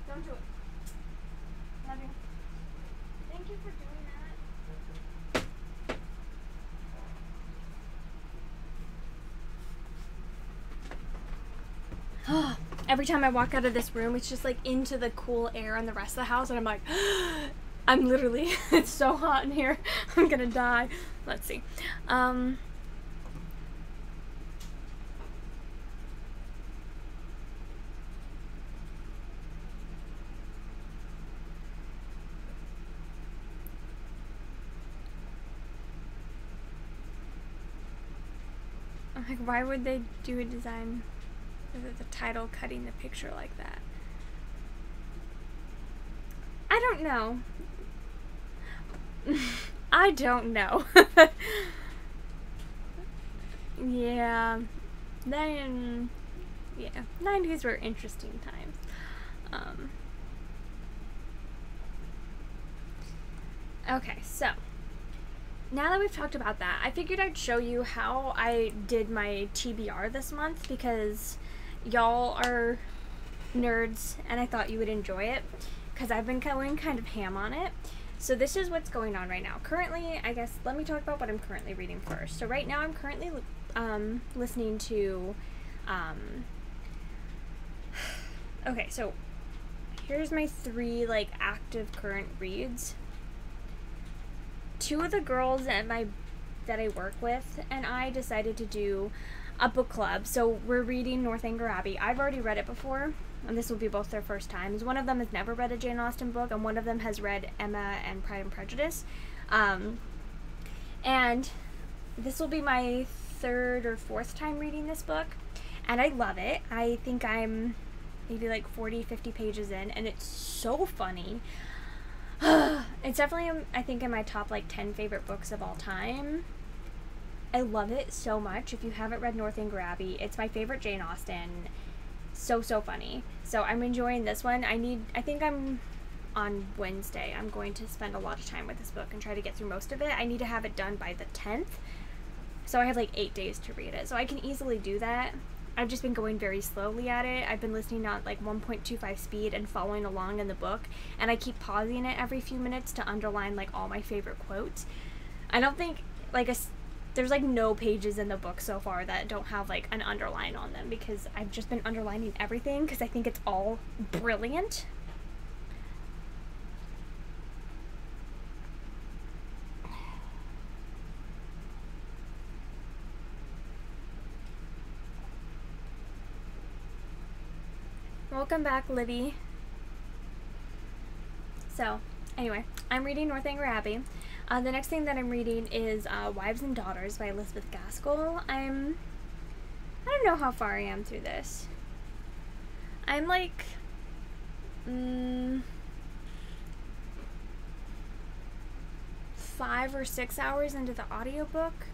Don't do it. Love you. Thank you for doing that. Every time I walk out of this room, it's just like into the cool air on the rest of the house, and I'm like, I'm literally, it's so hot in here. I'm gonna die. Let's see. Like, why would they do a design with the title cutting the picture like that? I don't know. I don't know. Yeah. Then, yeah. 90s were interesting times. Okay, so now that we've talked about that, I figured I'd show you how I did my TBR this month, because y'all are nerds and I thought you would enjoy it, because I've been going kind of ham on it. So this is what's going on right now. Currently, I guess, let me talk about what I'm currently reading first. So right now I'm currently listening to, okay, so here's my 3 like active current reads. 2 of the girls that I work with and I decided to do a book club. So we're reading Northanger Abbey. I've already read it before, and this will be both their first times. One of them has never read a Jane Austen book, and one of them has read Emma and Pride and Prejudice. And this will be my 3rd or 4th time reading this book, and I love it. I think I'm maybe like 40-50 pages in, and it's so funny. It's definitely, I think, in my top like 10 favorite books of all time. I love it so much. If you haven't read Northanger Abbey, it's my favorite Jane Austen. So funny. So I'm enjoying this one. I think I'm on Wednesday. I'm going to spend a lot of time with this book and try to get through most of it. I need to have it done by the 10th. So I have like 8 days to read it. So I can easily do that. I've just been going very slowly at it. I've been listening at like 1.25 speed and following along in the book, and I keep pausing it every few minutes to underline like all my favorite quotes. I don't think like there's like no pages in the book so far that don't have like an underline on them, because I've just been underlining everything because I think it's all brilliant. Welcome back, Libby. So, anyway, I'm reading Northanger Abbey. The next thing that I'm reading is Wives and Daughters by Elizabeth Gaskell. I don't know how far I am through this. I'm like, 5 or 6 hours into the audiobook.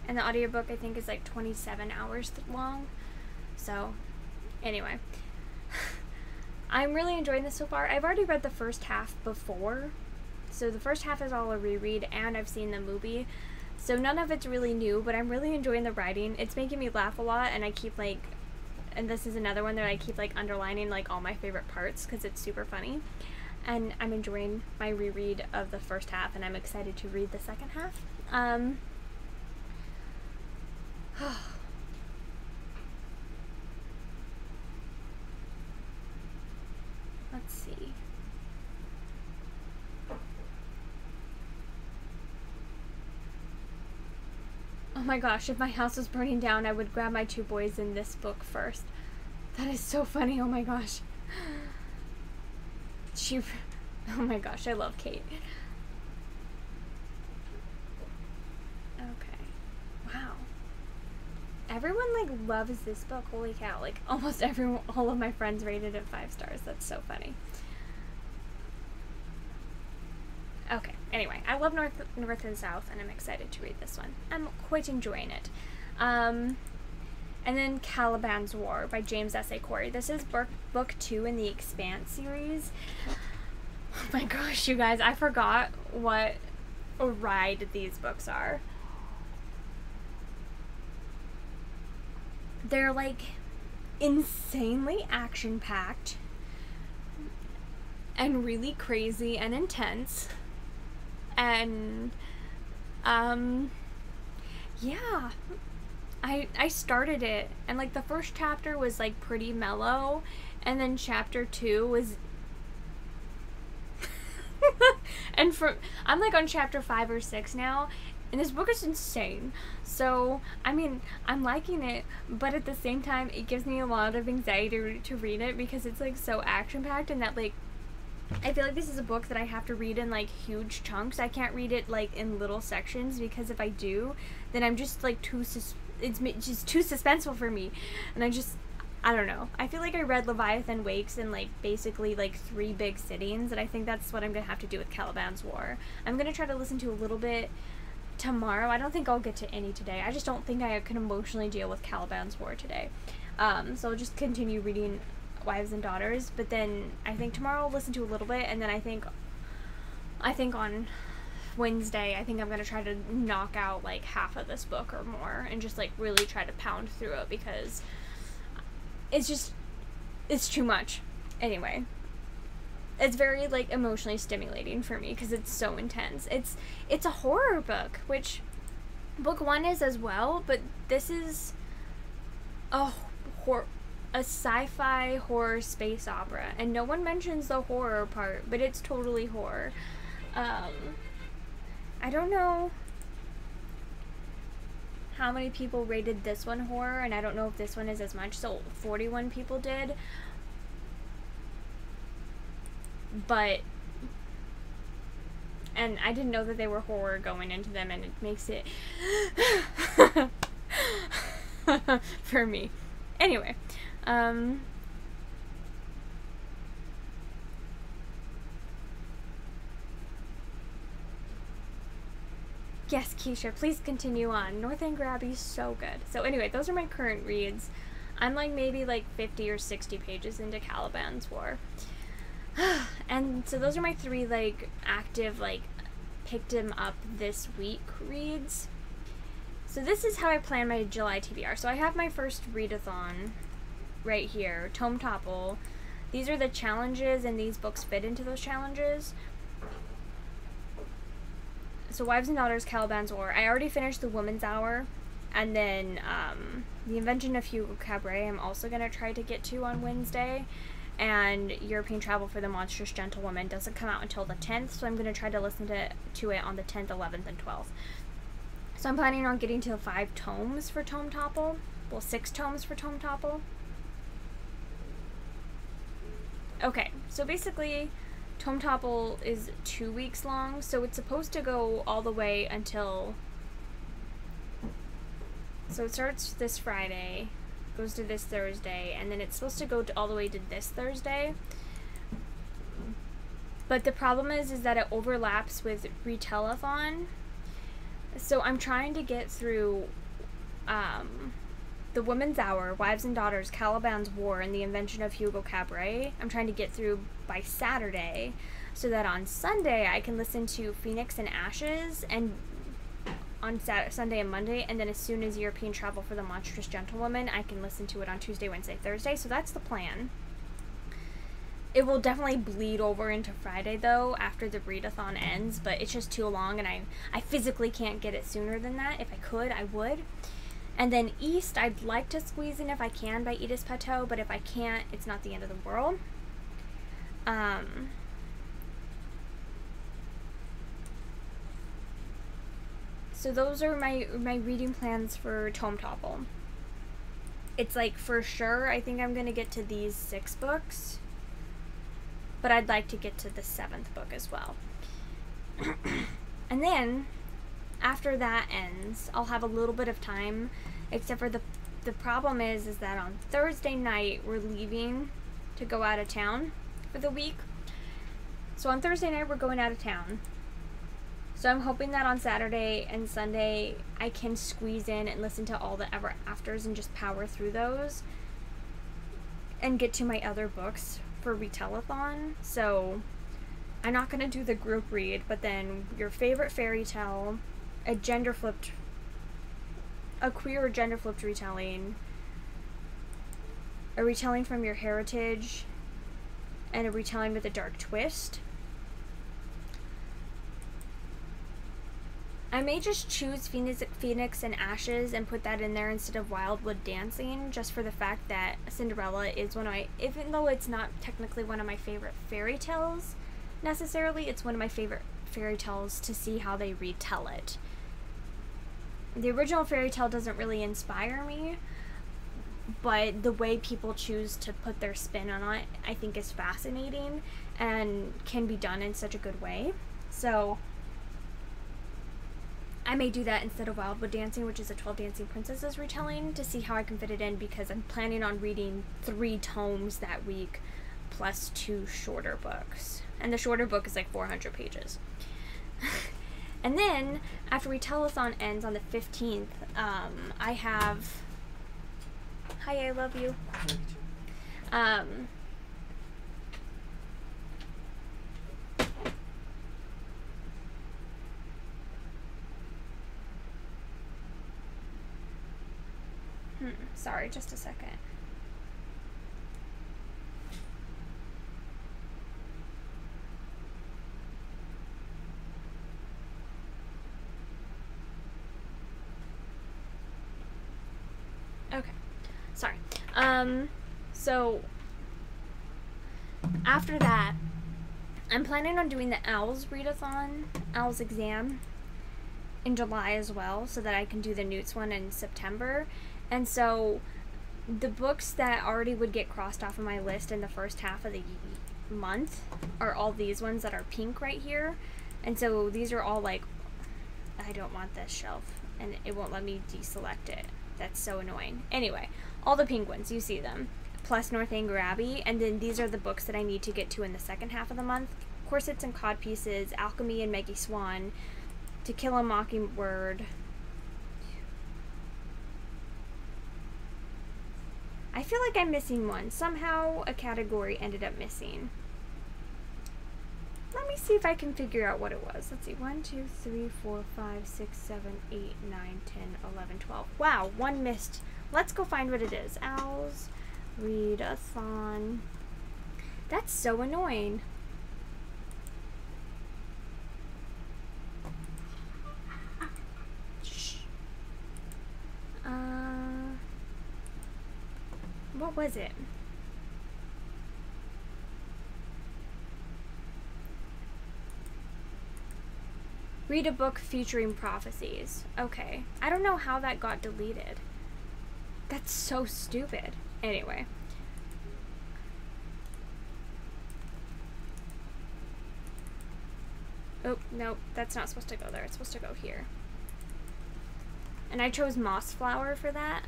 And the audiobook, I think, is like 27 hours long. So, anyway. I'm really enjoying this so far. I've already read the first half before. So the first half is all a reread, and I've seen the movie. So none of it's really new, but I'm really enjoying the writing. It's making me laugh a lot, and I keep, like, and this is another one that I keep, like, underlining, like, all my favorite parts, because it's super funny. And I'm enjoying my reread of the first half, and I'm excited to read the second half. Let's see. Oh my gosh, if my house was burning down, I would grab my 2 boys in this book first. That is so funny, oh my gosh. Oh my gosh, I love Kate. Okay. Wow. Everyone, like, loves this book, holy cow. Like, almost everyone, all of my friends rated it 5 stars. That's so funny. Okay, anyway, I love North and South, and I'm excited to read this one. I'm quite enjoying it. And then Caliban's War by James S. A. Corey. This is book 2 in the Expanse series. Oh my gosh, you guys, I forgot what a ride these books are. They're, like, insanely action-packed and really crazy and intense. And, yeah, I started it, and, like, the first chapter was, like, pretty mellow, and then chapter 2 was, and I'm, like, on chapter 5 or 6 now, and this book is insane. So, I mean, I'm liking it, but at the same time, it gives me a lot of anxiety to read it, because it's, like, so action-packed, and that, like, I feel like this is a book that I have to read in, like, huge chunks. I can't read it, like, in little sections, because if I do, then I'm just, like, it's just too suspenseful for me. And I don't know. I feel like I read Leviathan Wakes in, like, basically, like, 3 big sittings, and I think that's what I'm gonna have to do with Caliban's War. I'm gonna try to listen to a little bit tomorrow. I don't think I'll get to any today. I just don't think I can emotionally deal with Caliban's War today. So I'll just continue reading Wives and Daughters, but then I think tomorrow I'll listen to a little bit, and then I think on Wednesday I think I'm gonna try to knock out, like, half of this book or more, and just, like, really try to pound through it, because it's too much. Anyway, it's very, like, emotionally stimulating for me, because it's so intense. It's a horror book, which book 1 is as well, but this is a sci-fi horror space opera, and no one mentions the horror part, but it's totally horror. I don't know how many people rated this one horror, and I don't know if this one is as much, so 41 people did, but, and I didn't know that they were horror going into them, and it makes it for me. Anyway, yes, Keisha, please continue on. North and Grabby's so good. So anyway, those are my current reads. I'm, like, maybe, like, 50 or 60 pages into Caliban's War. And so those are my 3, like, active, like, picked him up this week reads. So this is how I plan my July TBR. So I have my first readathon right here, Tome Topple. These are the challenges, and these books fit into those challenges. So Wives and Daughters, Caliban's War. I already finished The Woman's Hour, and then The Invention of Hugo Cabret I'm also going to try to get to on Wednesday. And European Travel for the Monstrous Gentlewoman doesn't come out until the 10th, so I'm going to try to listen to it on the 10th, 11th, and 12th. So I'm planning on getting to 5 tomes for Tome Topple. Well, 6 tomes for Tome Topple. Okay, so basically, Tome Topple is 2 weeks long, so it's supposed to go all the way until... So it starts this Friday, goes to this Thursday, and then it's supposed to go all the way to this Thursday. But the problem is that it overlaps with Readathon. So I'm trying to get through The Woman's Hour, Wives and Daughters, Caliban's War, and The Invention of Hugo Cabret. I'm trying to get through by Saturday so that on Sunday I can listen to Phoenix and Ashes, and on Sunday and Monday, and then as soon as European Travel for the Monstrous Gentlewoman, I can listen to it on Tuesday, Wednesday, Thursday. So that's the plan. It will definitely bleed over into Friday, though, after the readathon ends, but it's just too long, and I physically can't get it sooner than that. If I could, I would. And then East, I'd like to squeeze in if I can by Edith Pateau, but if I can't, it's not the end of the world. So those are my reading plans for Tome Topple. It's like, for sure, I think I'm going to get to these 6 books, but I'd like to get to the 7th book as well. And then, after that ends, I'll have a little bit of time, except for the problem is that on Thursday night, we're leaving to go out of town for the week. So on Thursday night, we're going out of town. So I'm hoping that on Saturday and Sunday, I can squeeze in and listen to all the Ever Afters and just power through those and get to my other books for Readathon. So I'm not going to do the group read, but then your favorite fairy tale, a queer or gender flipped retelling, a retelling from your heritage, and a retelling with a dark twist. I may just choose Phoenix and Ashes and put that in there instead of Wildwood Dancing, just for the fact that Cinderella is one of my, even though it's not technically one of my favorite fairy tales necessarily, it's one of my favorite fairy tales to see how they retell it. The original fairy tale doesn't really inspire me, but the way people choose to put their spin on it, I think, is fascinating and can be done in such a good way. So I may do that instead of Wildwood Dancing, which is a 12 Dancing Princesses retelling, to see how I can fit it in, because I'm planning on reading 3 tomes that week, plus 2 shorter books. And the shorter book is like 400 pages. And then, after Readathon ends on the 15th, I have... Hi, I love you. Sorry, just a second. Okay, sorry. So after that, I'm planning on doing the Owls readathon, Owls exam, in July as well, so that I can do the Newts one in September. And so the books that already would get crossed off of my list in the first half of the month are all these ones that are pink right here. And so these are all like, I don't want this shelf, and it won't let me deselect it. That's so annoying. Anyway, all the pink ones, you see them, plus Northanger Abbey. And then these are the books that I need to get to in the second half of the month: Corsets and Codpieces, Alchemy and Maggie Swan, To Kill a Mockingbird. I feel like I'm missing one. Somehow a category ended up missing. Let me see if I can figure out what it was. Let's see. 1, 2, 3, 4, 5, 6, 7, 8, 9, 10, 11, 12. Wow, one missed. Let's go find what it is. Owls Readathon. That's so annoying. Shh. What was it? Read a book featuring prophecies. Okay. I don't know how that got deleted. That's so stupid. Anyway. Oh, no. That's not supposed to go there. It's supposed to go here. And I chose Mossflower for that.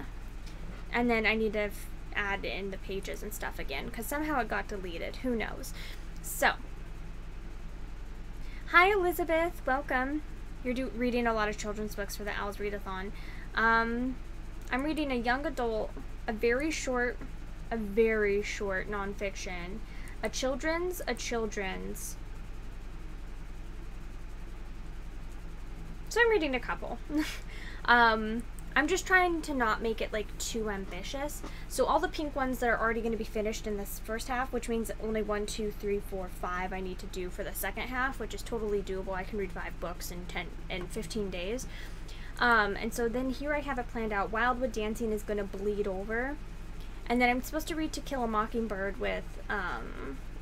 And then I need to add in the pages and stuff again, because somehow it got deleted. Who knows? So. Hi, Elizabeth. Welcome. You're reading a lot of children's books for the Owls Readathon. I'm reading a young adult, a very short nonfiction, a children's. So I'm reading a couple. I'm just trying to not make it like too ambitious. So all the pink ones that are already going to be finished in this first half, which means only 1, 2, 3, 4, 5 I need to do for the second half, which is totally doable. I can read 5 books in 15 days. And so then here I have it planned out. Wildwood Dancing is going to bleed over. And then I'm supposed to read To Kill a Mockingbird with,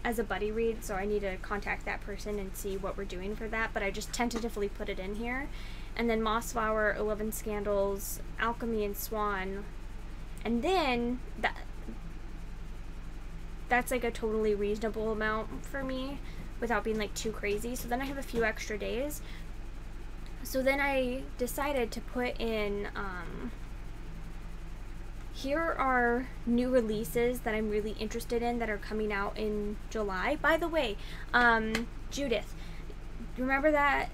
as a buddy read, so I need to contact that person and see what we're doing for that, but I just tentatively put it in here. And then Mossflower, 11 Scandals, Alchemy, and Swan. And then, that's like a totally reasonable amount for me, without being like too crazy. So then I have a few extra days. So then I decided to put in, here are new releases that I'm really interested in that are coming out in July. By the way, Judith, remember that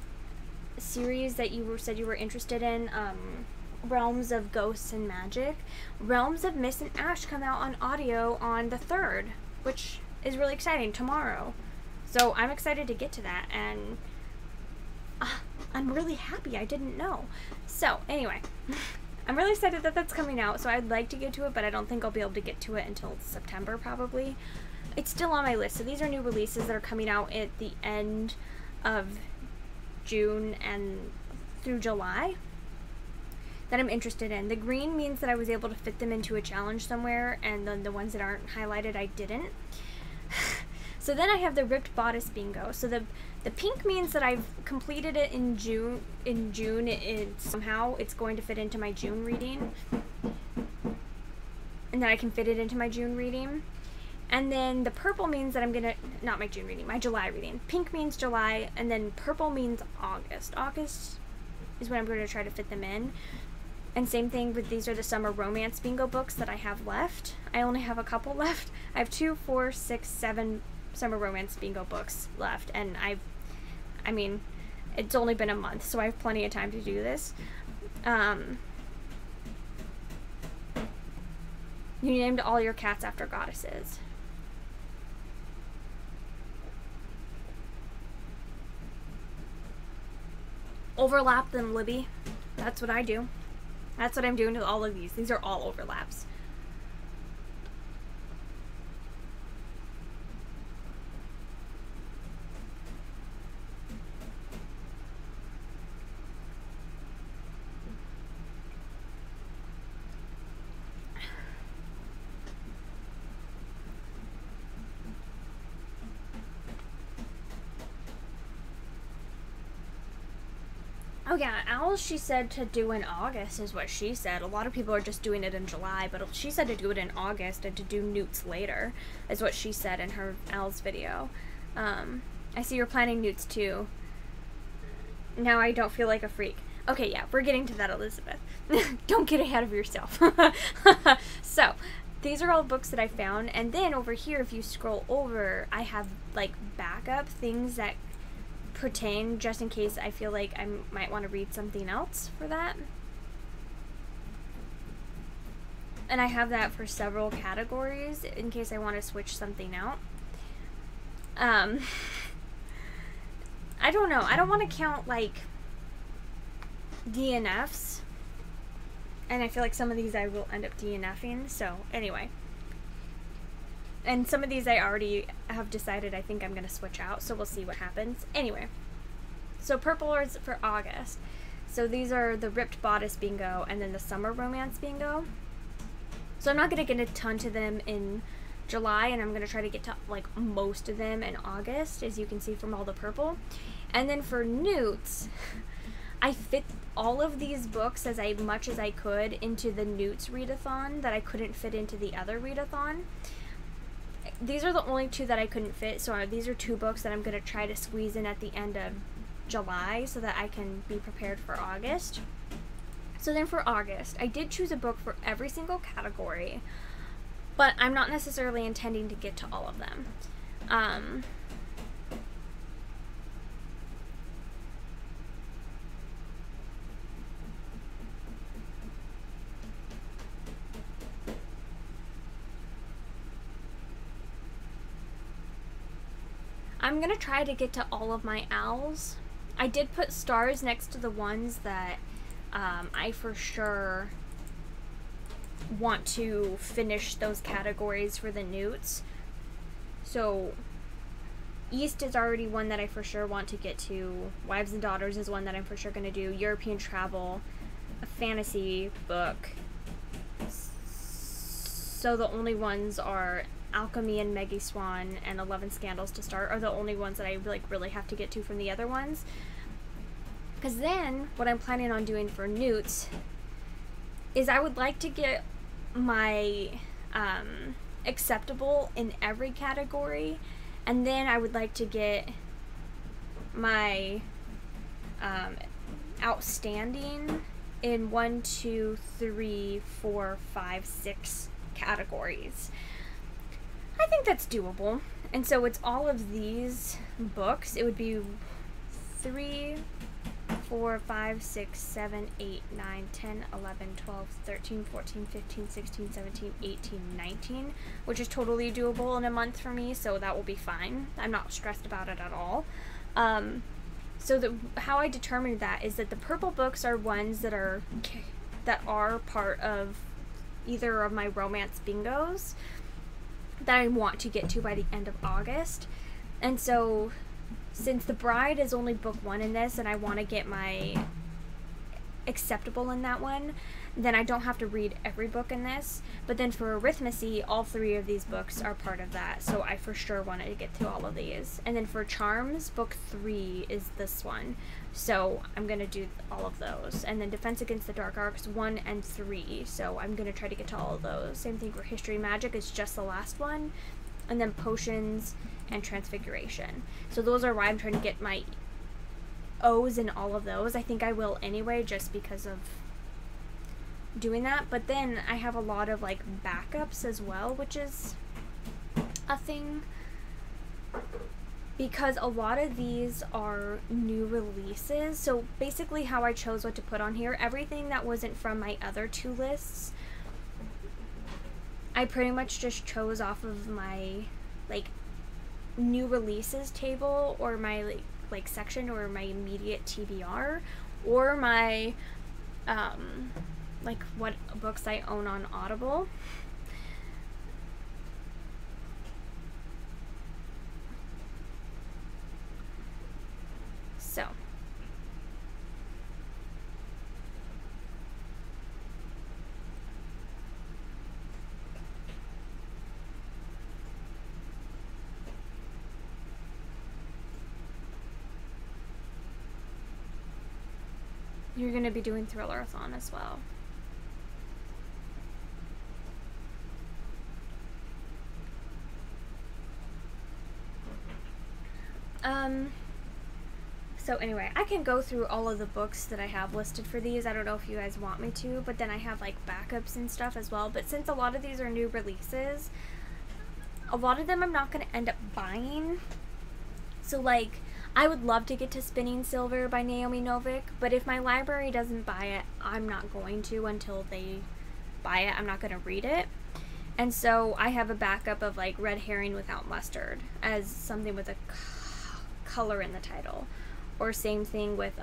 series that you said you were interested in, Realms of Ghosts and Magic? Realms of Mist and Ash come out on audio on the 3rd, which is really exciting, tomorrow. So I'm excited to get to that, and I'm really happy I didn't know. So anyway, I'm really excited that that's coming out, so I'd like to get to it, but I don't think I'll be able to get to it until September probably. It's still on my list, so these are new releases that are coming out at the end of June and through July that I'm interested in. The green means that I was able to fit them into a challenge somewhere, and then the ones that aren't highlighted I didn't. So then I have the Ripped Bodice bingo. So the pink means that I've completed it in June. Somehow it's going to fit into my June reading, and then I can fit it into my June reading. And then the purple means that I'm gonna, not my June reading, my July reading. Pink means July, and then purple means August. August is when I'm going to try to fit them in. And same thing with, these are the summer romance bingo books that I have left. I only have a couple left. I have 2, 4, 6, 7 summer romance bingo books left, and I mean, it's only been a month, so I have plenty of time to do this. You named all your cats after goddesses. Overlap them, Libby. That's what I do. That's what I'm doing with all of these. These are all overlaps. Oh yeah, Owls she said to do in August is what she said. A lot of people are just doing it in July, but she said to do it in August and to do Newts later, is what she said in her Owls video. I see you're planning Newts too. Now I don't feel like a freak. Okay, yeah, we're getting to that, Elizabeth. Don't get ahead of yourself. So, these are all books that I found, and then over here, if you scroll over, I have like backup things that pertain just in case I feel like I might want to read something else for that. And I have that for several categories in case I want to switch something out. I don't know. I don't want to count like DNFs, and I feel like some of these I will end up DNFing, so anyway. And some of these I already have decided I think I'm going to switch out, so we'll see what happens. Anyway, so purple is for August. So these are the Ripped Bodice bingo and then the Summer Romance bingo. So I'm not going to get a ton to them in July, and I'm going to try to get to like most of them in August, as you can see from all the purple. And then for Newts, I fit all of these books as much as I could into the Newts readathon that I couldn't fit into the other readathon. These are the only 2 that I couldn't fit, so these are 2 books that I'm going to try to squeeze in at the end of July so that I can be prepared for August. So then for August, I did choose a book for every single category, but I'm not necessarily intending to get to all of them. I'm gonna try to get to all of my owls. I did put stars next to the ones that I for sure want to finish those categories for the newts. So East is already one that I for sure want to get to. Wives and Daughters is one that I'm for sure going to do. European Travel, a fantasy book. So the only ones are Alchemy and Maggie Swan and 11 Scandals to start are the only ones that I like really have to get to from the other ones. Because then what I'm planning on doing for newts is I would like to get my acceptable in every category, and then I would like to get my outstanding in 1, 2, 3, 4, 5, 6 categories. I think that's doable. And so it's all of these books. It would be 3, 4, 5, 6, 7, 8, 9, 10, 11, 12, 13, 14, 15, 16, 17, 18, 19, which is totally doable in a month for me, so that will be fine. I'm not stressed about it at all. So how I determined that is that the purple books are ones that are part of either of my romance bingos that I want to get to by the end of August. And so since The Bride is only book 1 in this, and I want to get my acceptable in that one, then I don't have to read every book in this. But then for Arithmancy, all 3 of these books are part of that, so I for sure want to get through all of these. And then for Charms, book 3 is this one, so I'm going to do all of those. And then Defense Against the Dark Arts 1 and 3, so I'm going to try to get to all of those. Same thing for History Magic, is just the last one. And then Potions and Transfiguration. So those are why I'm trying to get my O's in all of those. I think I will anyway, just because of doing that. But then I have a lot of like backups as well, which is a thing, because a lot of these are new releases. So basically how I chose what to put on here, everything that wasn't from my other 2 lists, I pretty much just chose off of my like new releases table, or my like section, or my immediate TBR, or my like what books I own on Audible. So you're going to be doing Thriller-a-thon as well. So anyway, I can go through all of the books that I have listed for these. I don't know if you guys want me to, but then I have like backups and stuff as well. But since a lot of these are new releases, a lot of them I'm not going to end up buying. So like, I would love to get to Spinning Silver by Naomi Novik, but if my library doesn't buy it, I'm not going to until they buy it. I'm not going to read it. And so I have a backup of like Red Herring Without Mustard as something with a color in the title. Or same thing with,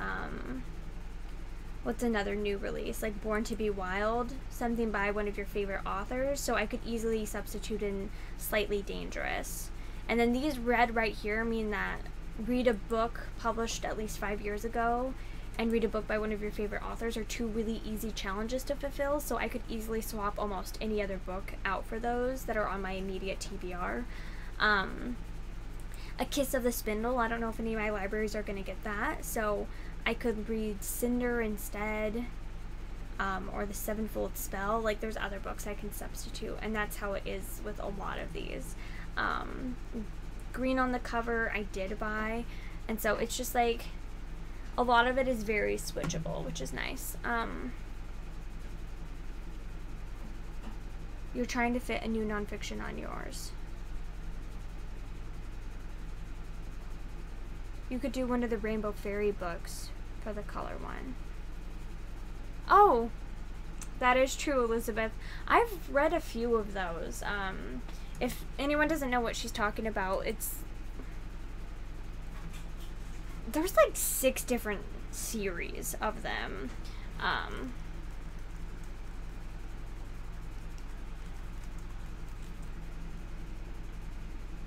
what's another new release? Like Born to Be Wild, something by one of your favorite authors. So I could easily substitute in Slightly Dangerous. And then these red right here mean that read a book published at least 5 years ago and read a book by one of your favorite authors are 2 really easy challenges to fulfill. So I could easily swap almost any other book out for those that are on my immediate TBR. A Kiss of the Spindle, I don't know if any of my libraries are going to get that, so I could read Cinder instead, or The Sevenfold Spell. Like, there's other books I can substitute, and that's how it is with a lot of these. Green on the Cover I did buy, and so it's just like, a lot of it is very switchable, which is nice. You're trying to fit a new nonfiction on yours. You could do one of the Rainbow Fairy books for the color one. Oh, that is true, Elizabeth. I've read a few of those. If anyone doesn't know what she's talking about, it's there's like 6 different series of them.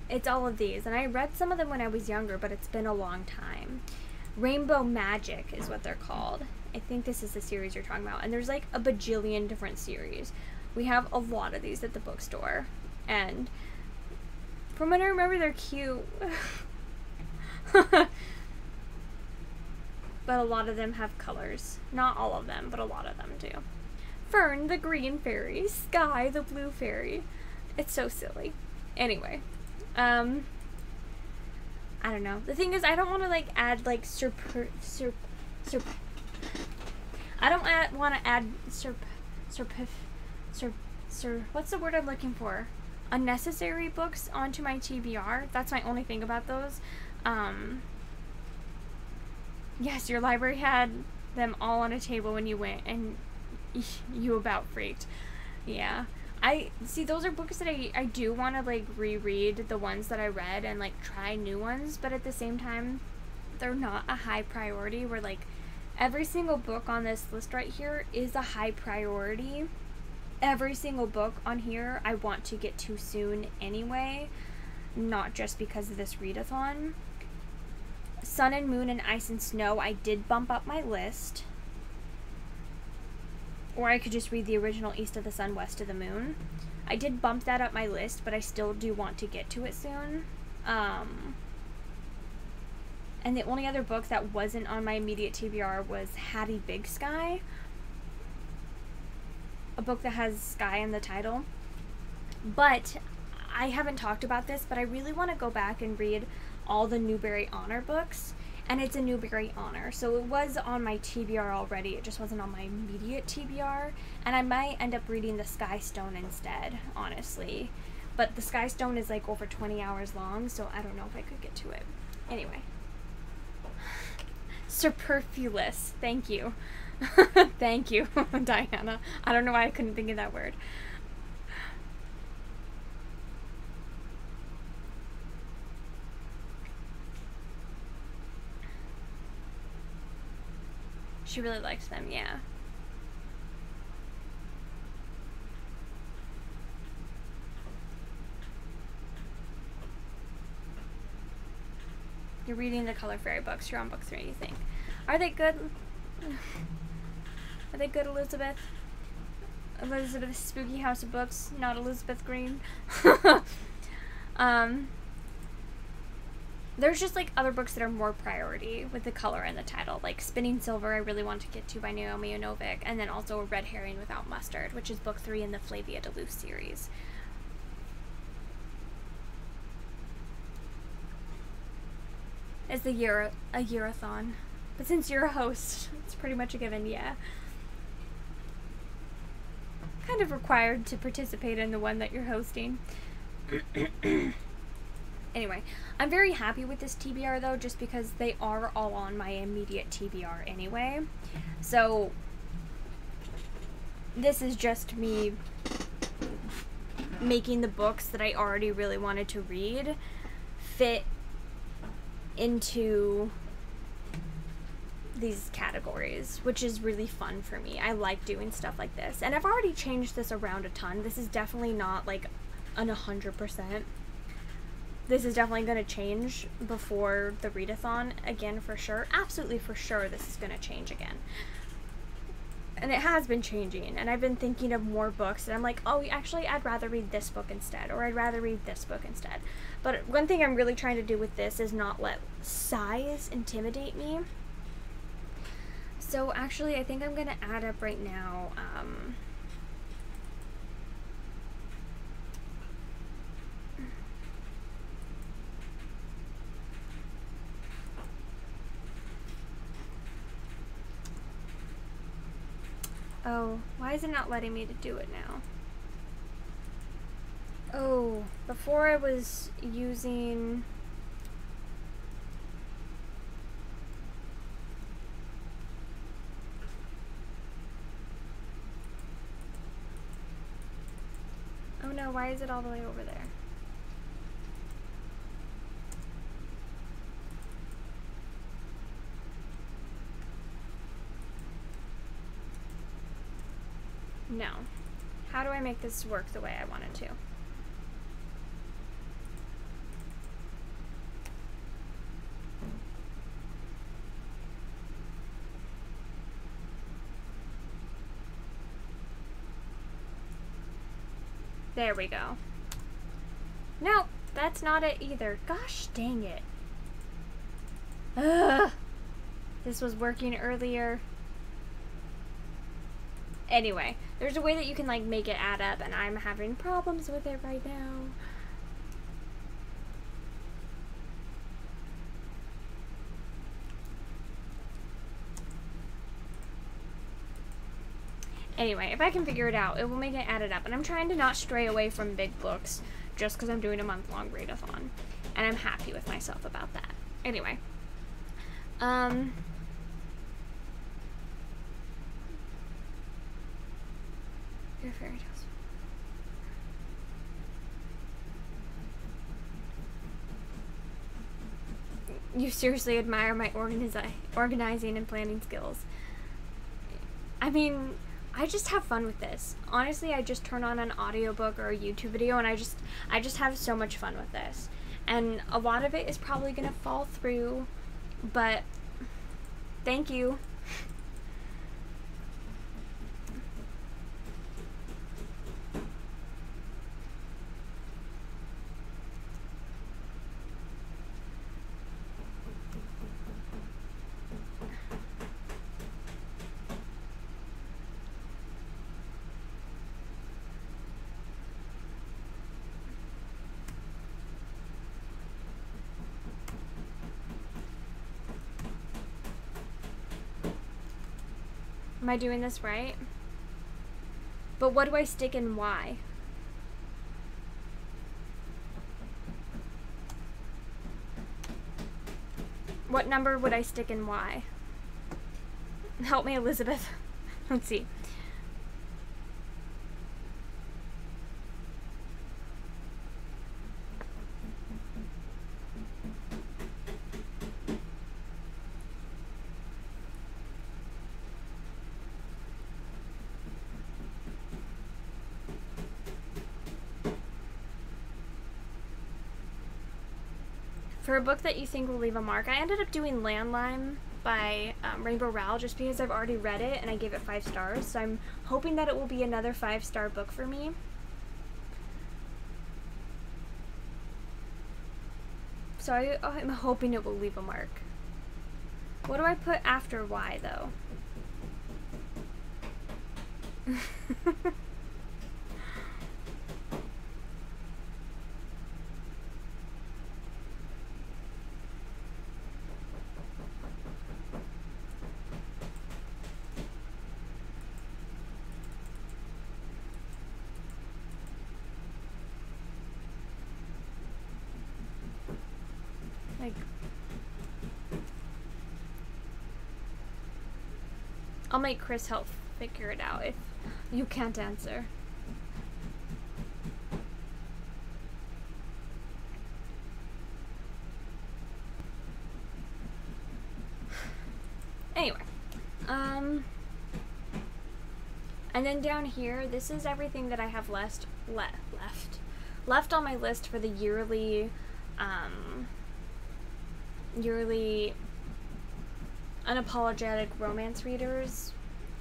It's all of these, and I read some of them when I was younger, but it's been a long time. Rainbow Magic is what they're called. I think this is the series you're talking about, and there's like a bajillion different series. We have a lot of these at the bookstore, and from what I remember, they're cute. But a lot of them have colors. Not all of them, but a lot of them do. Fern, the green fairy. Sky, the blue fairy. It's so silly. Anyway. I don't know. The thing is, I don't want to, like, add, like, I don't want to add what's the word I'm looking for? Unnecessary books onto my TBR. That's my only thing about those. Yes, your library had them all on a table when you went, and you about freaked. Yeah. I see, those are books that I do want to, like, reread the ones that I read and, like, try new ones, but at the same time, they're not a high priority, where, like, every single book on this list right here is a high priority. Every single book on here I want to get to soon anyway, not just because of this readathon. Sun and Moon and Ice and Snow, I did bump up my list. Or I could just read the original East of the Sun, West of the Moon. I did bump that up my list, but I still do want to get to it soon. And the only other book that wasn't on my immediate TBR was Hattie Big Sky. A book that has sky in the title. But I haven't talked about this, but I really want to go back and read all the Newbery Honor books. And it's a Newbery Honor, so it was on my TBR already, it just wasn't on my immediate TBR, and I might end up reading the Sky Stone instead, honestly. But the Sky Stone is like over 20 hours long, so I don't know if I could get to it. Anyway. Superfluous, thank you. Thank you, Diana. I don't know why I couldn't think of that word. She really likes them, yeah. You're reading the Color Fairy books. You're on book 3, you think. Are they good? Are they good, Elizabeth? Elizabeth's Spooky House of Books, not Elizabeth Green. There's just, like, other books that are more priority with the color and the title. Like Spinning Silver, I really want to get to by Naomi Novik. And then also Red Herring Without Mustard, which is book 3 in the Flavia de Luce series. It's a year-a-thon. But since you're a host, it's pretty much a given, yeah. Kind of required to participate in the one that you're hosting. Anyway, I'm very happy with this TBR though, just because they are all on my immediate TBR anyway. So, this is just me making the books that I already really wanted to read fit into these categories, which is really fun for me. I like doing stuff like this. And I've already changed this around a ton. This is definitely not like an 100%. This is definitely going to change before the readathon again, for sure. Absolutely for sure this is going to change again. And it has been changing, and I've been thinking of more books, and I'm like, oh, actually, I'd rather read this book instead, or I'd rather read this book instead. But one thing I'm really trying to do with this is not let size intimidate me. So actually, I think I'm going to add up right now, oh, why is it not letting me to do it now? Oh, before I was using... Oh no, why is it all the way over there? No. How do I make this work the way I want it to? There we go. Nope, that's not it either. Gosh dang it. Ugh. This was working earlier. Anyway, there's a way that you can like make it add up, and I'm having problems with it right now. Anyway, if I can figure it out, it will make it add it up. And I'm trying to not stray away from big books just because I'm doing a month-long readathon. And I'm happy with myself about that. Anyway. Your fairy tales. You seriously admire my organizing and planning skills. I mean, I just have fun with this. Honestly, I just turn on an audiobook or a YouTube video and I just have so much fun with this. And a lot of it is probably gonna fall through, but thank you. Am I doing this right? But what do I stick in why? What number would I stick in why? Help me, Elizabeth. Let's see. For a book that you think will leave a mark, I ended up doing Landline by Rainbow Rowell just because I've already read it and I gave it 5 stars. So I'm hoping that it will be another 5-star book for me. So I'm hoping it will leave a mark. What do I put after why, though? Like, I'll make Chris help figure it out if you can't answer. Anyway, and then down here, this is everything that I have left on my list for the yearly unapologetic romance readers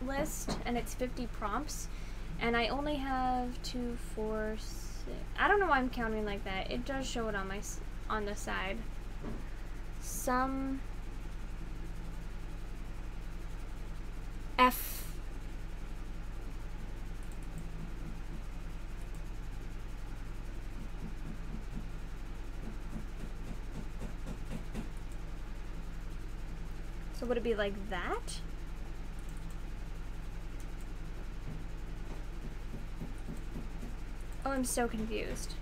list, and it's 50 prompts, and I only have 2, 4, 6. I don't know why I'm counting like that. It does show it on the side. Some F. So would it be like that? Oh, I'm so confused.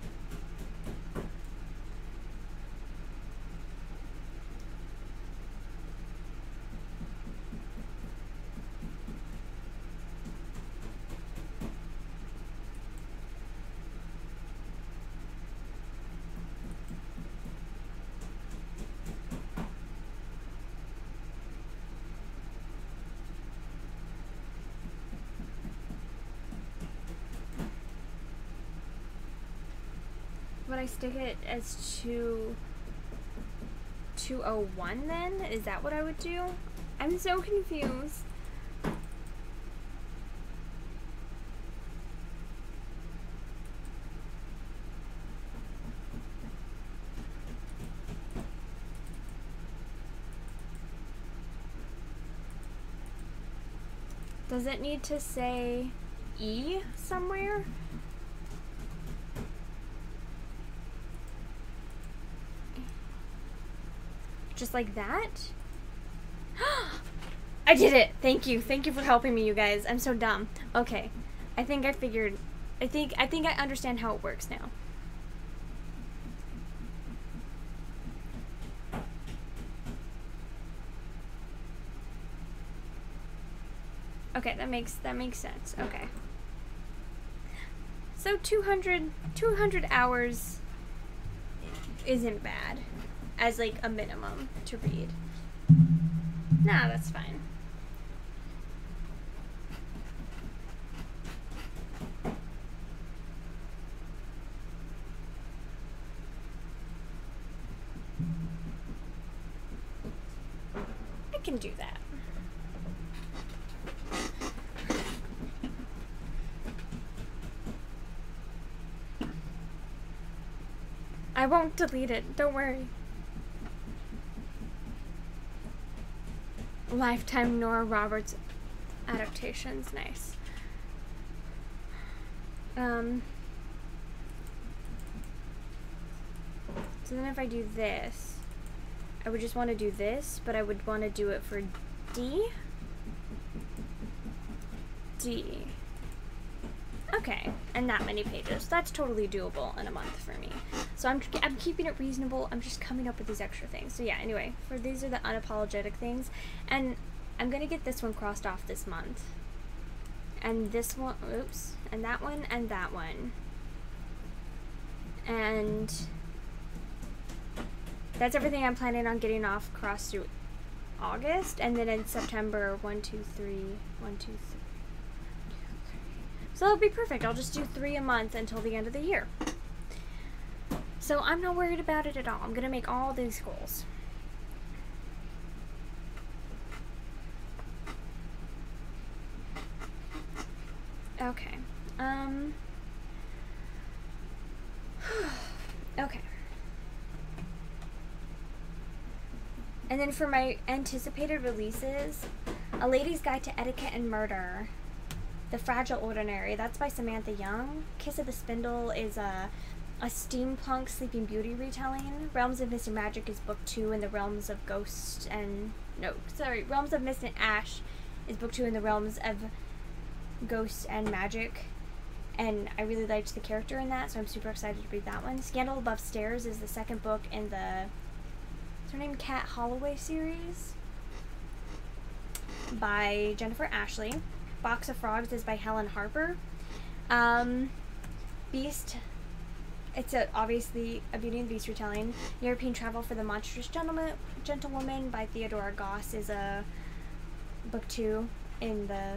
Would I stick it as 201 then? Is that what I would do? I'm so confused. Does it need to say E somewhere? Just like that? I did it! Thank you. Thank you for helping me, you guys. I'm so dumb. Okay. I think I figured. I think I understand how it works now. Okay, that makes sense. Okay. So 200 hours isn't bad as like a minimum to read. Nah, that's fine. I can do that. I won't delete it, don't worry. Lifetime Nora Roberts adaptations, nice. So then if I do this, I would just want to do this, but I would want to do it for D. Okay, and that many pages. That's totally doable in a month for me. So I'm keeping it reasonable. I'm just coming up with these extra things. So yeah, anyway, for these are the unapologetic things. And I'm going to get this one crossed off this month. And this one, oops, and that one, and that one. And that's everything I'm planning on getting off crossed through August. And then in September, 1, 2, 3, 1, 2, 3. So it'll be perfect. I'll just do 3 a month until the end of the year. So I'm not worried about it at all. I'm going to make all these goals. Okay. Okay. And then for my anticipated releases, A Lady's Guide to Etiquette and Murder, The Fragile Ordinary, that's by Samantha Young. Kiss of the Spindle is a steampunk Sleeping Beauty retelling. Realms of Mist and Magic is book 2 in the Realms of Ghost and... No, sorry. Realms of Mist and Ash is book 2 in the Realms of Ghost and Magic. And I really liked the character in that, so I'm super excited to read that one. Scandal Above Stairs is the second book in the... What's her name? Cat Holloway series by Jennifer Ashley. Box of Frogs is by Helen Harper. Beast, it's obviously a Beauty and the Beast retelling. European Travel for the Monstrous Gentlewoman by Theodora Goss is a book 2 in the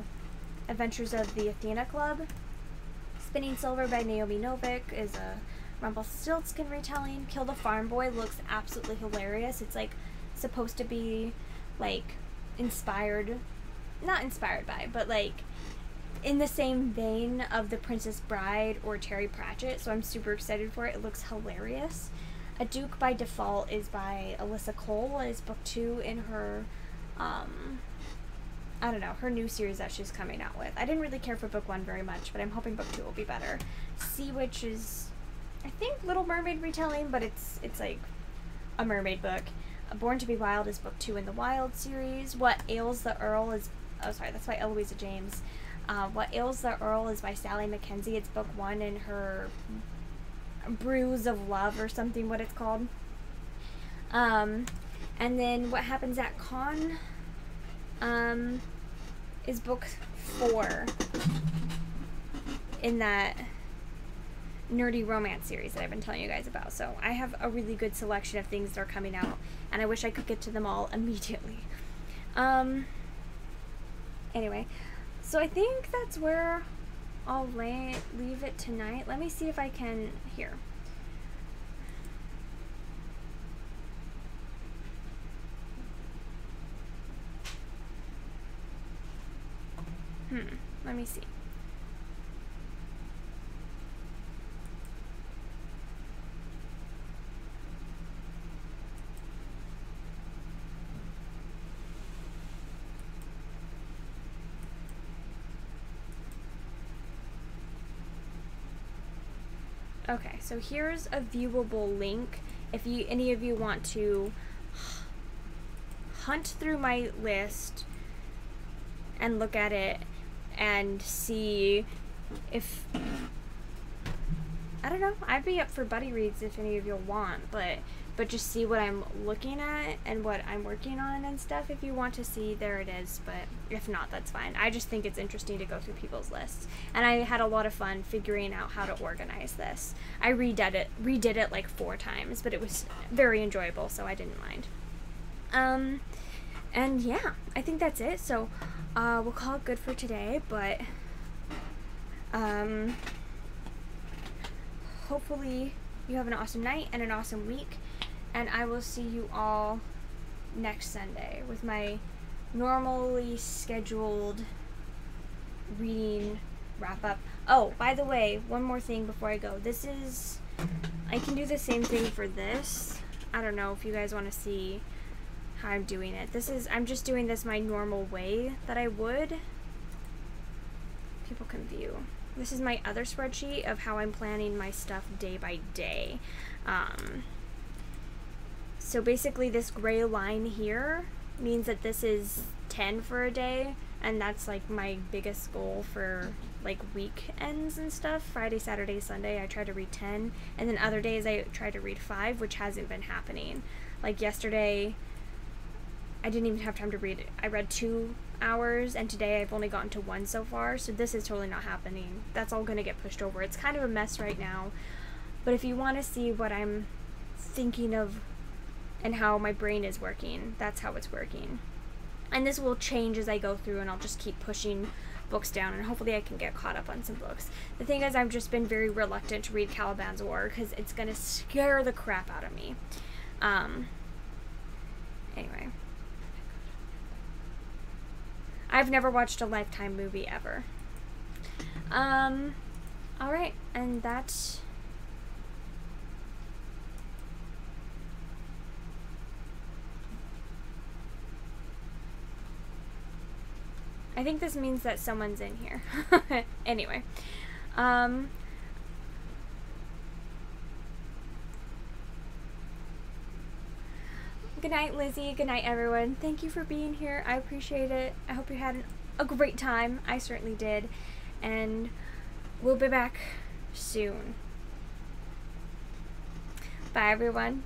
Adventures of the Athena Club. Spinning Silver by Naomi Novik is a Rumpelstiltskin retelling. Kill the Farm Boy looks absolutely hilarious. It's like supposed to be like inspired, not inspired by, but like in the same vein of The Princess Bride or Terry Pratchett, so I'm super excited for it. It looks hilarious. A Duke by Default is by Alyssa Cole, and it's book 2 in her, I don't know, her new series that she's coming out with. I didn't really care for book 1 very much, but I'm hoping book 2 will be better. Sea Witch is, I think, Little Mermaid retelling, but it's like a mermaid book. Born to be Wild is book 2 in the Wild series. What Ails the Earl is, oh sorry, that's by Eloisa James. What Ails the Earl is by Sally Mackenzie. It's book 1 in her Brews of Love or something, what it's called. And then What Happens at Con is book 4 in that nerdy romance series that I've been telling you guys about. So I have a really good selection of things that are coming out, and I wish I could get to them all immediately. Anyway, so I think that's where I'll leave it tonight. Let me see if I can, here. Let me see. Okay, so here's a viewable link if any of you want to hunt through my list and look at it and see if, I don't know, I'd be up for buddy reads if any of you want, but just see what I'm looking at and what I'm working on and stuff. If you want to see, there it is, but if not, that's fine. I just think it's interesting to go through people's lists, and I had a lot of fun figuring out how to organize this. I redid it like 4 times, but it was very enjoyable, so I didn't mind. And yeah, I think that's it. So we'll call it good for today, but hopefully you have an awesome night and an awesome week, and I will see you all next Sunday with my normally scheduled reading wrap up. Oh, by the way, one more thing before I go. I can do the same thing for this. I don't know if you guys want to see how I'm doing it. I'm just doing this my normal way that I would. People can view. This is my other spreadsheet of how I'm planning my stuff day by day. So basically this gray line here means that this is 10 for a day, and that's like my biggest goal for like weekends and stuff. Friday, Saturday, Sunday I try to read 10, and then other days I try to read 5, which hasn't been happening. Like yesterday I didn't even have time to read it. I read 2 hours, and today I've only gotten to 1 so far, so this is totally not happening. That's all gonna get pushed over. It's kind of a mess right now, but if you want to see what I'm thinking of and how my brain is working, that's how it's working. And this will change as I go through, and I'll just keep pushing books down, and hopefully I can get caught up on some books. The thing is, I've just been very reluctant to read Caliban's War because it's gonna scare the crap out of me. Anyway, I've never watched a Lifetime movie ever. Alright, and that's... I think this means that someone's in here. Anyway, good night, Lizzie. Good night, everyone. Thank you for being here. I appreciate it. I hope you had a great time. I certainly did. And we'll be back soon. Bye, everyone.